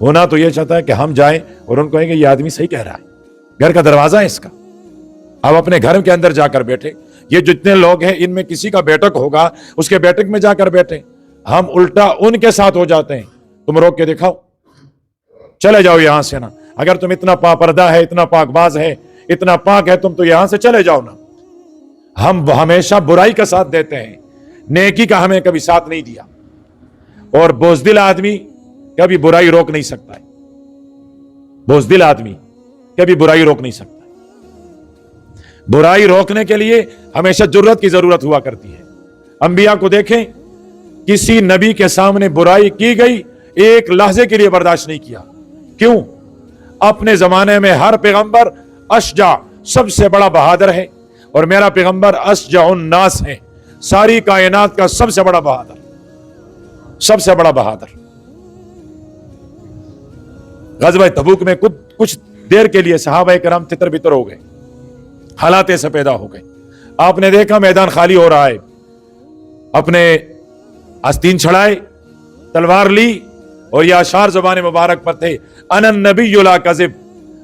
होना तो ये चाहता है कि हम जाएं और उनको कहेंगे ये आदमी सही कह रहा है, घर का दरवाजा है इसका, अब अपने घर के अंदर जाकर बैठे। ये जितने लोग हैं इनमें किसी का बैठक होगा, उसके बैठक में जाकर बैठे। हम उल्टा उनके साथ हो जाते हैं, तुम रोक के दिखाओ, चले जाओ यहां से ना, अगर तुम इतना पापर्दा है, इतना पाकबाज है, इतना पाक है, तुम तो यहां से चले जाओ ना। हम हमेशा बुराई का साथ देते हैं, नेकी का हमें कभी साथ नहीं दिया। और बोझदिल आदमी कभी बुराई रोक नहीं सकता है, बोझदिल आदमी कभी बुराई रोक नहीं सकता है। बुराई रोकने के लिए हमेशा जुर्रत की जरूरत हुआ करती है। अंबिया को देखें, किसी नबी के सामने बुराई की गई, एक लहजे के लिए बर्दाश्त नहीं किया। क्यों? अपने जमाने में हर पैगंबर अशजा, सबसे बड़ा बहादुर है, और मेरा पैगंबर अशजाउन नास है, सारी कायनात का सबसे बड़ा बहादुर, सबसे बड़ा बहादुर। गज़वा तबूक में कुछ देर के लिए सहाबा किराम तितर बितर हो गए, हालात ऐसे पैदा हो गए। आपने देखा मैदान खाली हो रहा है, अपने आस्तीन छड़ाए, तलवार ली, और ये अशार ज़बान मुबारक पर थे, अनन नबी ला कज़िब,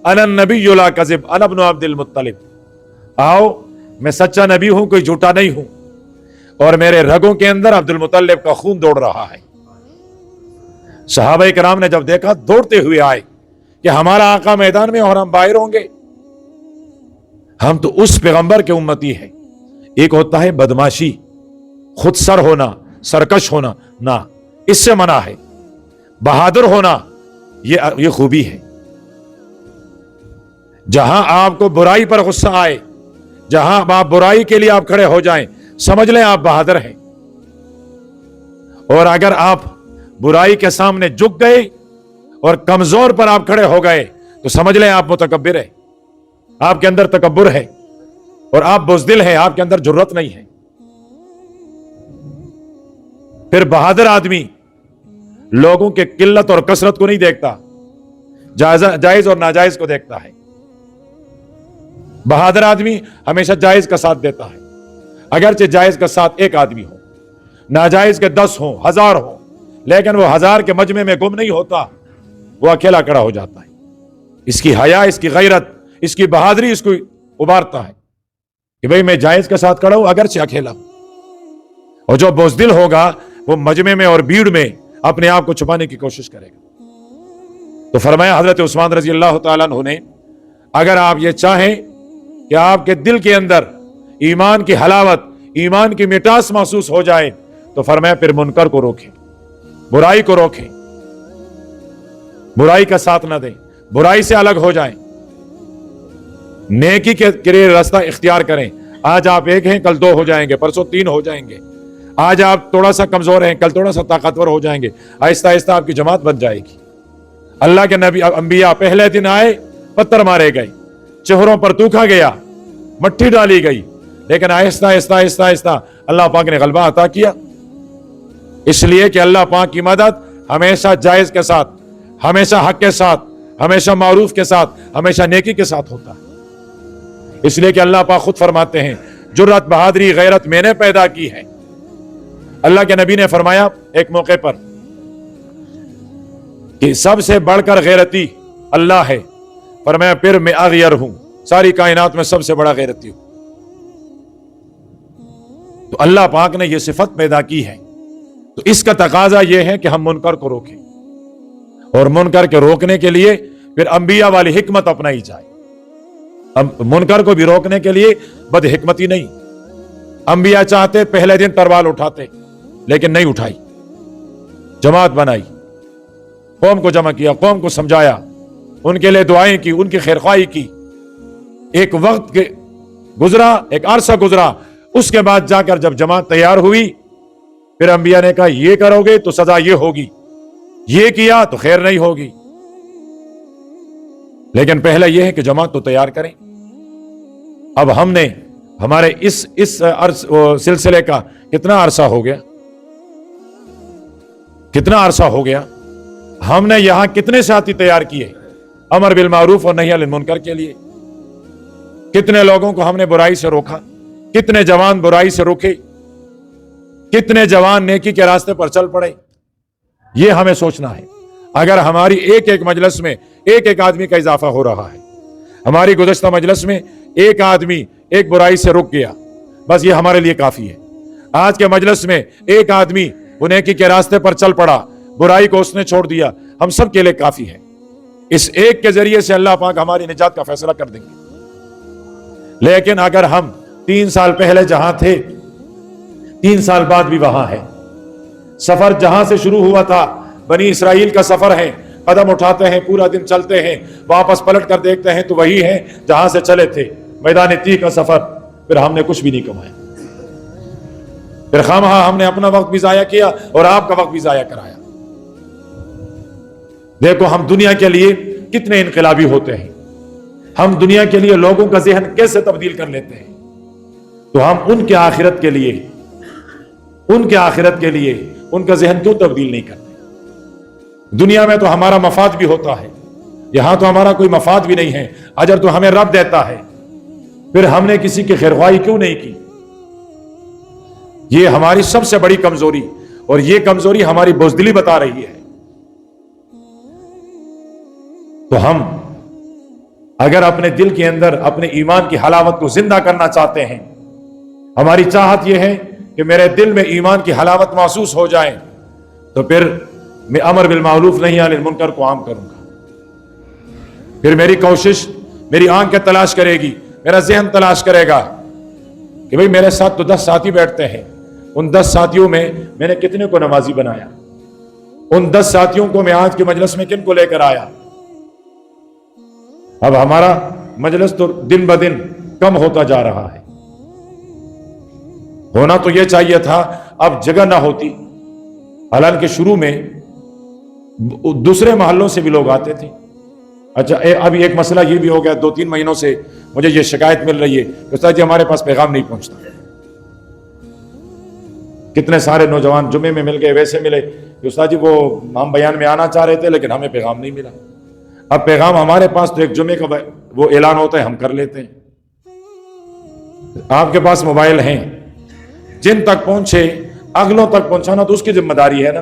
अनन नबी ला कज़िब, अना इब्न अब्दुल मुत्तलिब। आओ, मैं सच्चा नबी हूं, कोई झूठा नहीं हूं, और मेरे रगों के अंदर अब्दुल मुत्तलिब का खून दौड़ रहा है। सहाबा किराम ने जब देखा, दौड़ते हुए आए कि हमारा आका मैदान में और हम बाहर होंगे। हम तो उस पैगंबर के उम्मती हैं। एक होता है बदमाशी, खुद सर होना, सरकश होना, ना, इससे मना है। बहादुर होना ये खूबी है। जहां आपको बुराई पर गुस्सा आए, जहां आप बुराई के लिए आप खड़े हो जाएं, समझ लें आप बहादुर हैं। और अगर आप बुराई के सामने झुक गए और कमजोर पर आप खड़े हो गए, तो समझ लें आप मुतकब्बिर है, आपके अंदर तकब्बुर है, और आप बुज़दिल हैं, आपके अंदर जुर्रत नहीं है। फिर बहादुर आदमी लोगों के किल्लत और कसरत को नहीं देखता, जायज और नाजायज को देखता है। बहादुर आदमी हमेशा जायज का साथ देता है, अगरचे जायज का साथ एक आदमी हो, नाजायज के 10 हो, 1000 हो, लेकिन वो 1000 के मजमे में गुम नहीं होता, वो अकेला खड़ा हो जाता है। इसकी हया, इसकी गैरत, इसकी बहादुरी इसको उबारता है कि भाई मैं जायज के साथ खड़ा हूं, अगरचे अकेला हूं। और जो बुज़दिल होगा वो मजमे में और भीड़ में अपने आप को छुपाने की कोशिश करेगा। तो फरमाया हजरत उस्मान रजी अल्लाह तआला अन्हु ने, अगर आप ये चाहें कि आपके दिल के अंदर ईमान की हलावत, ईमान की मिठास महसूस हो जाए, तो फरमाया फिर मुनकर को रोकें, बुराई को रोकें, बुराई का साथ ना दें, बुराई से अलग हो जाएं, नेकी के लिए रास्ता इख्तियार करें। आज आप एक हैं, कल 2 हो जाएंगे, परसों 3 हो जाएंगे। आज आप थोड़ा सा कमजोर हैं, कल थोड़ा सा ताकतवर हो जाएंगे। आहिस्ता आहिस्ता आपकी जमात बन जाएगी। अल्लाह के नबी अंबिया पहले दिन आए, पत्थर मारे गए, चेहरों पर थूका गया, मट्टी डाली गई, लेकिन आहिस्ता आहिस्ता आहिस्ता आहिस्ता अल्लाह पाक ने गलबा अता किया। इसलिए कि अल्लाह पाक की मदद हमेशा जायज के साथ, हमेशा हक के साथ, हमेशा मारूफ के साथ, हमेशा नेकी के साथ होता है। इसलिए कि अल्लाह पाक खुद फरमाते हैं, जुर्रत, बहादुरी, गैरत मैंने पैदा की है। अल्लाह के नबी ने फरमाया एक मौके पर कि सबसे बढ़कर गैरती अल्लाह है। फरमाया फिर मैं अगयर हूं, सारी कायनात में सबसे बड़ा गैरती हूं। तो अल्लाह पाक ने यह सिफत पैदा की है, तो इसका तकाजा यह है कि हम मुनकर को रोकें, और मुनकर के रोकने के लिए फिर अंबिया वाली हिकमत अपनाई जाए। अब मुनकर को भी रोकने के लिए बदहिकमती नहीं। अंबिया चाहते पहले दिन तरवाल उठाते, लेकिन नहीं उठाई, जमात बनाई, कौम को जमा किया, कौम को समझाया, उनके लिए दुआएं की, उनकी खैरख्वाही की। एक वक्त के गुजरा, एक अरसा गुजरा, उसके बाद जाकर जब जमात तैयार हुई, फिर अंबिया ने कहा ये करोगे तो सजा ये होगी, ये किया तो खैर नहीं होगी। लेकिन पहले यह है कि जमात तो तैयार करें। अब हमने हमारे इस सिलसिले का कितना अरसा हो गया, कितना अरसा हो गया, हमने यहां कितने साथी तैयार किए अमर बिल मारूफ और नही अनिल मुनकर के लिए? कितने लोगों को हमने बुराई से रोका? कितने जवान बुराई से रोके? कितने जवान नेकी के रास्ते पर चल पड़े? यह हमें सोचना है। अगर हमारी एक एक मजलिस में एक एक आदमी का इजाफा हो रहा है, हमारी गुज़श्ता मजलिस में एक आदमी एक बुराई से रुक गया, बस ये हमारे लिए काफी है। आज के मजलिस में एक आदमी वो नेकी के रास्ते पर चल पड़ा, बुराई को उसने छोड़ दिया, हम सब के लिए काफी है। इस एक के जरिए से अल्लाह पाक हमारी निजात का फैसला कर देंगे। लेकिन अगर हम 3 साल पहले जहां थे, 3 साल बाद भी वहां है, सफर जहां से शुरू हुआ था, बनी इसराइल का सफर है, कदम उठाते हैं, पूरा दिन चलते हैं, वापस पलट कर देखते हैं तो वही है जहां से चले थे। मैदान तीह का सफर, फिर हमने कुछ भी नहीं कमाया, फिर खामखा हमने अपना वक्त भी जाया किया और आपका वक्त भी जाया कराया। देखो हम दुनिया के लिए कितने इनकलाबी होते हैं, हम दुनिया के लिए लोगों का ज़हन कैसे तब्दील कर लेते हैं, तो हम उनके आखिरत के लिए उनका ज़हन क्यों तब्दील नहीं करते? दुनिया में तो हमारा मफाद भी होता है, यहां तो हमारा कोई मफाद भी नहीं है, अजर तो हमें रब देता है, फिर हमने किसी की खैरख्वाही क्यों नहीं की? ये हमारी सबसे बड़ी कमजोरी, और ये कमजोरी हमारी बुज़दिली बता रही है। तो हम अगर अपने दिल के अंदर अपने ईमान की हलावत को जिंदा करना चाहते हैं, हमारी चाहत यह है कि मेरे दिल में ईमान की हलावत महसूस हो जाए, तो फिर मैं अमर बिल मारूफ नही अनिल मुनकर को आम करूंगा। फिर मेरी कोशिश, मेरी आंखें तलाश करेगी, मेरा ज़हन तलाश करेगा कि भाई मेरे साथ तो 10 साथी बैठते हैं, उन 10 साथियों में मैंने कितने को नमाजी बनाया, उन 10 साथियों को मैं आज के मजलिस में किन को लेकर आया। अब हमारा मजलिस तो दिन ब दिन कम होता जा रहा है। होना तो यह चाहिए था, अब जगह ना होती। हालांकि शुरू में दूसरे मोहल्लों से भी लोग आते थे। अच्छा, अभी एक मसला ये भी हो गया, 2-3 महीनों से मुझे ये शिकायत मिल रही है कि उस्ताद जी हमारे पास पैगाम नहीं पहुंचता। कितने सारे नौजवान जुमे में मिल गए, वैसे मिले कि उस्ताद जी वो हम बयान में आना चाह रहे थे लेकिन हमें पैगाम नहीं मिला। अब पैगाम हमारे पास तो एक जुमे का वो ऐलान होता है, हम कर लेते हैं। आपके पास मोबाइल हैं, जिन तक पहुंचे अगलों तक पहुंचाना तो उसकी जिम्मेदारी है ना।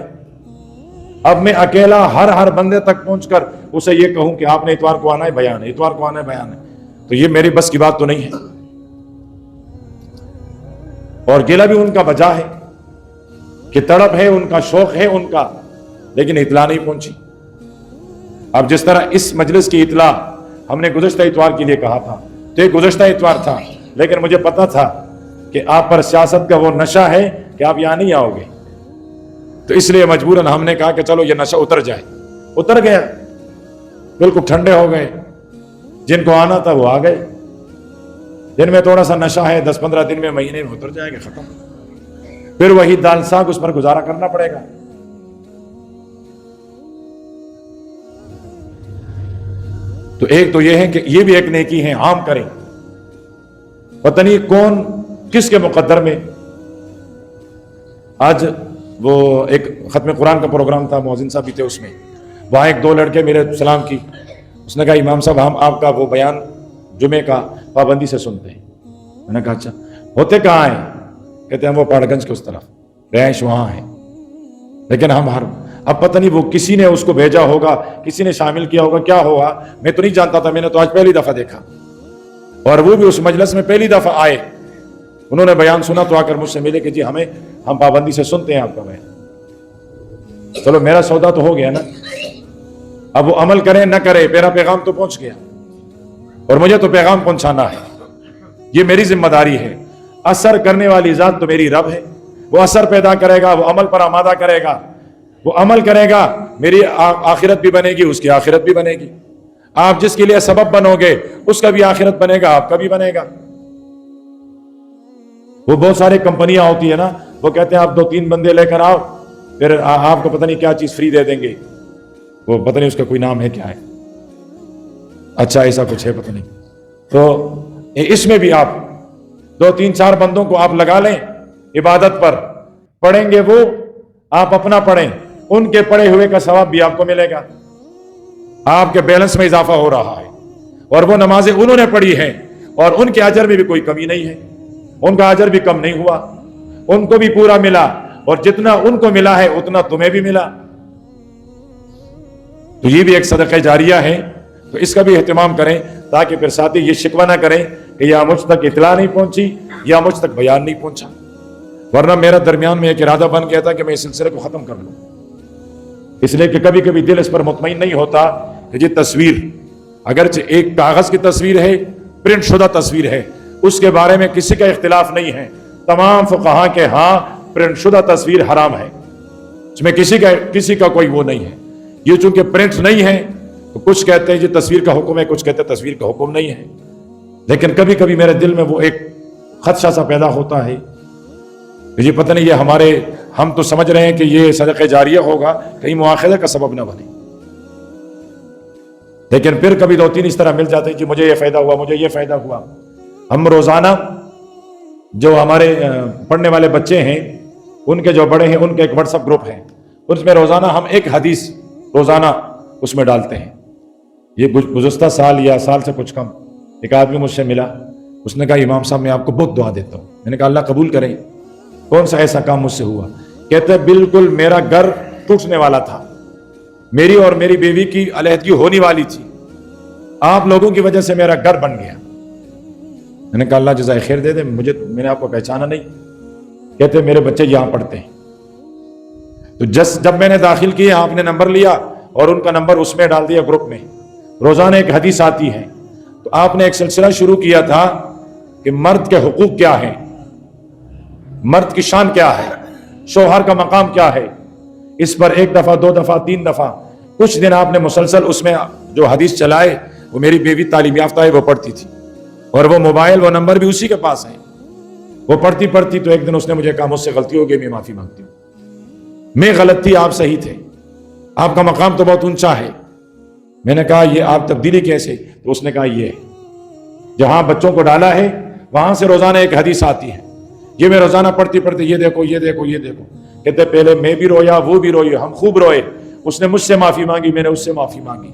अब मैं अकेला हर बंदे तक पहुंचकर उसे ये कहूं कि आपने इतवार को आना है बयान है, इतवार को आना है बयान है, तो ये मेरी बस की बात तो नहीं है। और गिला भी उनका वजह है कि तड़प है उनका, शौक है उनका, लेकिन इतला नहीं पहुंची। अब जिस तरह इस मजलिस की इतला हमने गुज़श्ता इतवार के लिए कहा था, तो एक गुज़श्ता इतवार था, लेकिन मुझे पता था कि आप पर सियासत का वो नशा है कि आप यहां नहीं आओगे, तो इसलिए मजबूरन हमने कहा कि चलो ये नशा उतर जाए। उतर गया, बिल्कुल ठंडे हो गए। जिनको आना था वो आ गए, जिनमें थोड़ा सा नशा है 10-15 दिन में, महीने में उतर जाएगा, खत्म। फिर वही दाल साग उस पर गुजारा करना पड़ेगा। तो एक तो ये है कि ये भी एक नेकी है, आम करें। पता नहीं कौन किसके मुकद्दर में आज वो एक खत्म कुरान का प्रोग्राम था, मोहसिन साहब भी थे उसमें, वहाँ 1-2 लड़के मेरे सलाम की, उसने कहा इमाम साहब हम आपका वो बयान जुमे का पाबंदी से सुनते हैं। मैंने कहा अच्छा, होते कहाँ हैं? कहते हैं वो पहाड़गंज के उस तरफ, रहायश वहाँ है, लेकिन हम अब पता नहीं वो किसी ने उसको भेजा होगा, किसी ने शामिल किया होगा, क्या होगा मैं तो नहीं जानता था। मैंने तो आज पहली दफा देखा, और वो भी उस मजलिस में पहली दफा आए। उन्होंने बयान सुना तो आकर मुझसे मिले कि जी हम पाबंदी से सुनते हैं आपका बयान। चलो मेरा सौदा तो हो गया ना, अब वो अमल करे न करे, मेरा पैगाम तो पहुंच गया और मुझे तो पैगाम पहुंचाना है, ये मेरी जिम्मेदारी है। असर करने वाली जात तो मेरी रब है, वो असर पैदा करेगा, वो अमल पर आमादा करेगा, वो अमल करेगा, मेरी आखिरत भी बनेगी, उसकी आखिरत भी बनेगी। आप जिसके लिए सबब बनोगे उसका भी आखिरत बनेगा, आपका भी बनेगा। वो बहुत सारी कंपनियां होती है ना, वो कहते हैं आप 2-3 बंदे लेकर आओ, फिर आपको पता नहीं क्या चीज फ्री दे देंगे, वो पता नहीं उसका कोई नाम है क्या है, अच्छा ऐसा कुछ है पता नहीं। तो इसमें भी आप 2-3-4 बंदों को आप लगा लें, इबादत पर पढ़ेंगे वो, आप अपना पढ़ें, ان کے پڑھے ہوئے کا ثواب بھی آپ کو ملے گا، آپ کے بیلنس میں اضافہ ہو رہا ہے، اور وہ نمازیں انہوں نے پڑھی ہیں اور ان کے اجر میں بھی کوئی کمی نہیں ہے، ان کا اجر بھی کم نہیں ہوا، ان کو بھی پورا ملا، اور جتنا ان کو ملا ہے اتنا تمہیں بھی ملا۔ تو یہ بھی ایک صدقہ جاریہ ہے، تو اس کا بھی اہتمام کریں تاکہ پھر ساتھی یہ شکوہ نہ کریں کہ یا مجھ تک اطلاع نہیں پہنچی یا مجھ تک بیان نہیں پہنچا، ورنہ میرا درمیان میں ایک ارادہ بن گیا تھا کہ میں اس سلسلے کو ختم کر لوں، اس لیے کہ کبھی کبھی دل اس پر مطمئن نہیں ہوتا کہ یہ تصویر اگرچہ ایک کاغذ کی تصویر ہے، پرنٹ شدہ تصویر ہے، اس کے بارے میں کسی کا اختلاف نہیں ہے، تمام فقہاء کے ہاں پرنٹ شدہ تصویر حرام ہے، اس میں کسی کا کوئی وہ نہیں ہے۔ یہ چونکہ پرنٹ نہیں ہے تو کچھ کہتے ہیں یہ تصویر کا حکم ہے، کچھ کہتے ہیں تصویر کا حکم نہیں ہے، لیکن کبھی کبھی میرے دل میں وہ ایک خدشہ سا پیدا ہوتا ہے، یہ پتہ نہیں یہ ہم تو سمجھ رہے ہیں کہ یہ صدقہ جاریہ ہوگا، کہیں مواخذہ کا سبب نہ بنے، لیکن پھر کبھی دو تین اس طرح مل جاتے ہیں کہ مجھے یہ فائدہ ہوا، مجھے یہ فائدہ ہوا۔ ہم روزانہ جو ہمارے پڑھنے والے بچے ہیں، ان کے جو بڑے ہیں، ان کا ایک واٹس ایپ گروپ ہے، اس میں روزانہ ہم ایک حدیث روزانہ اس میں ڈالتے ہیں۔ یہ گزشتہ سال یا سال سے کچھ کم ایک آدمی مجھ سے ملا، اس نے کہا امام صاحب میں آپ کو بہت دعا دیتا ہوں۔ میں نے کہا اللہ قبول کرے، کون سا ایسا کام مجھ سے ہوا؟ کہتے ہیں بالکل میرا گھر ٹوٹنے والا تھا، میری اور میری بیوی کی علیحدگی ہونے والی تھی، آپ لوگوں کی وجہ سے میرا گھر بن گیا۔ میں نے کہا اللہ جزائے خیر دے دے، میں نے آپ کو پہچانا نہیں۔ کہتے میرے بچے یہاں پڑھتے ہیں، تو جب میں نے داخل کیا آپ نے نمبر لیا اور ان کا نمبر اس میں ڈال دیا گروپ میں، روزانہ ایک حدیث آتی ہے، تو آپ نے ایک سلسلہ شروع کیا تھا کہ مرد کے حقوق کیا ہیں، مرد کی شان کیا ہے، شوہر کا مقام کیا ہے، اس پر ایک دفعہ، دو دفعہ، تین دفعہ کچھ دن آپ نے مسلسل اس میں جو حدیث چلائے۔ وہ میری بیوی تعلیم یافتہ ہے، وہ پڑھتی تھی، اور وہ موبائل وہ نمبر بھی اسی کے پاس ہے، وہ پڑھتی تو ایک دن اس نے مجھے کہا مجھ سے غلطی ہو گئی، میں معافی مانگتی ہوں، میں غلط تھی، آپ صحیح تھے، آپ کا مقام تو بہت اونچا ہے۔ میں نے کہا یہ آپ تبدیلی کیسے؟ تو اس نے کہا یہ جہاں بچوں کو ڈالا ہے وہاں سے روزانہ ایک حدیث آتی ہے، یہ میں روزانہ پڑھتی یہ دیکھو یہ دیکھو یہ دیکھو۔ کہتے پہلے میں بھی رویا، وہ بھی روئی، ہم خوب روئے، اس نے مجھ سے معافی مانگی، میں نے اس سے معافی مانگی۔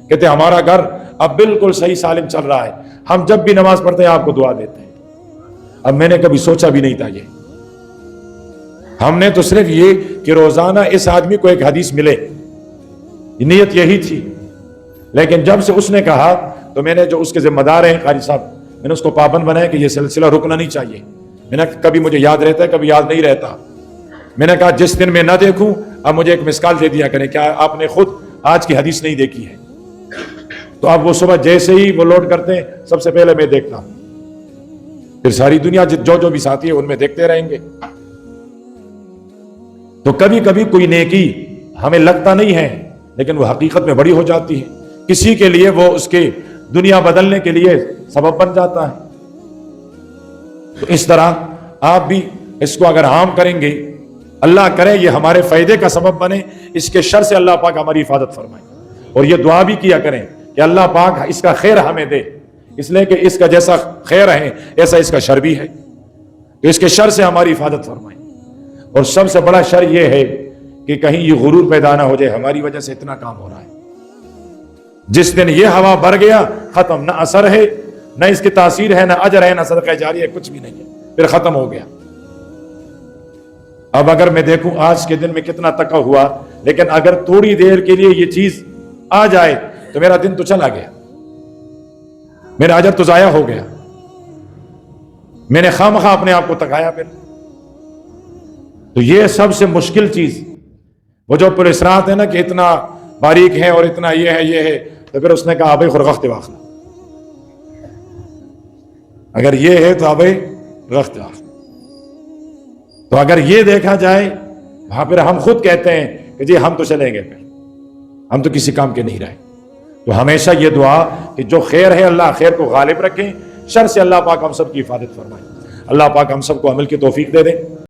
کہتے ہمارا گھر اب بالکل صحیح سالم چل رہا ہے، ہم جب بھی نماز پڑھتے ہیں آپ کو دعا دیتے ہیں۔ اب میں نے کبھی سوچا بھی نہیں تھا ہم نے تو صرف یہ کہ روزانہ اس آدمی کو ایک حدیث ملے، نیت یہی تھی، لیکن جب سے اس نے کہا تو میں نے جو اس کے ذمہ دار ہیں قاری صاحب، میں نے اس کو پابند بنایا کہ یہ سلسلہ رکنا نہیں چاہیے۔ میں نے کبھی مجھے یاد رہتا ہے، کبھی یاد نہیں رہتا۔ میں نے کہا جس دن میں نہ دیکھوں اب مجھے ایک مسکال دے دیا کریں، کیا آپ نے خود آج کی حدیث نہیں دیکھی ہے؟ تو اب وہ صبح جیسے ہی وہ لوڈ کرتے ہیں سب سے پہلے میں دیکھتا ہوں، پھر ساری دنیا جو بھی ساتھی ہے ان میں دیکھتے رہیں گے۔ تو کبھی کبھی کوئی نیکی ہمیں لگتا نہیں ہے لیکن وہ حقیقت میں بڑی ہو جاتی ہے، کسی کے لیے وہ اس کے دنیا بدلنے کے لیے سبب بن جاتا ہے۔ تو اس طرح آپ بھی اس کو اگر عام کریں گے، اللہ کرے یہ ہمارے فائدے کا سبب بنے، اس کے شر سے اللہ پاک ہماری حفاظت فرمائے، اور یہ دعا بھی کیا کریں کہ اللہ پاک اس کا خیر ہمیں دے، اس لیے کہ اس کا جیسا خیر ہے ایسا اس کا شر بھی ہے، تو اس کے شر سے ہماری حفاظت فرمائے۔ اور سب سے بڑا شر یہ ہے کہ کہیں یہ غرور پیدا نہ ہو جائے ہماری وجہ سے اتنا کام ہو رہا ہے، جس دن یہ ہوا بھر گیا ختم، نہ اثر ہے، نہ اس کی تاثیر ہے، نہ اجر ہے، نہ صدقہ جاریہ ہے، کچھ بھی نہیں ہے، پھر ختم ہو گیا۔ اب اگر میں دیکھوں آج کے دن میں کتنا تقوی ہوا، لیکن اگر تھوڑی دیر کے لیے یہ چیز آ جائے تو میرا دن تو چلا گیا، میرا اجر تو ضائع ہو گیا، میں نے خواہ اپنے آپ کو تکایا۔ پھر تو یہ سب سے مشکل چیز، وہ جو پر اسرات ہے نا کہ اتنا باریک ہے اور اتنا یہ ہے، تو پھر اس نے کہا ابھی خرغخت واخلہ، اگر یہ ہے تو ابھی رخت واخلہ۔ تو اگر یہ دیکھا جائے وہاں پھر ہم خود کہتے ہیں کہ جی ہم تو چلیں گے، پھر ہم تو کسی کام کے نہیں رہے۔ تو ہمیشہ یہ دعا کہ جو خیر ہے اللہ خیر کو غالب رکھیں، شر سے اللہ پاک ہم سب کی حفاظت فرمائے۔ اللہ پاک ہم سب کو عمل کی توفیق دے دیں۔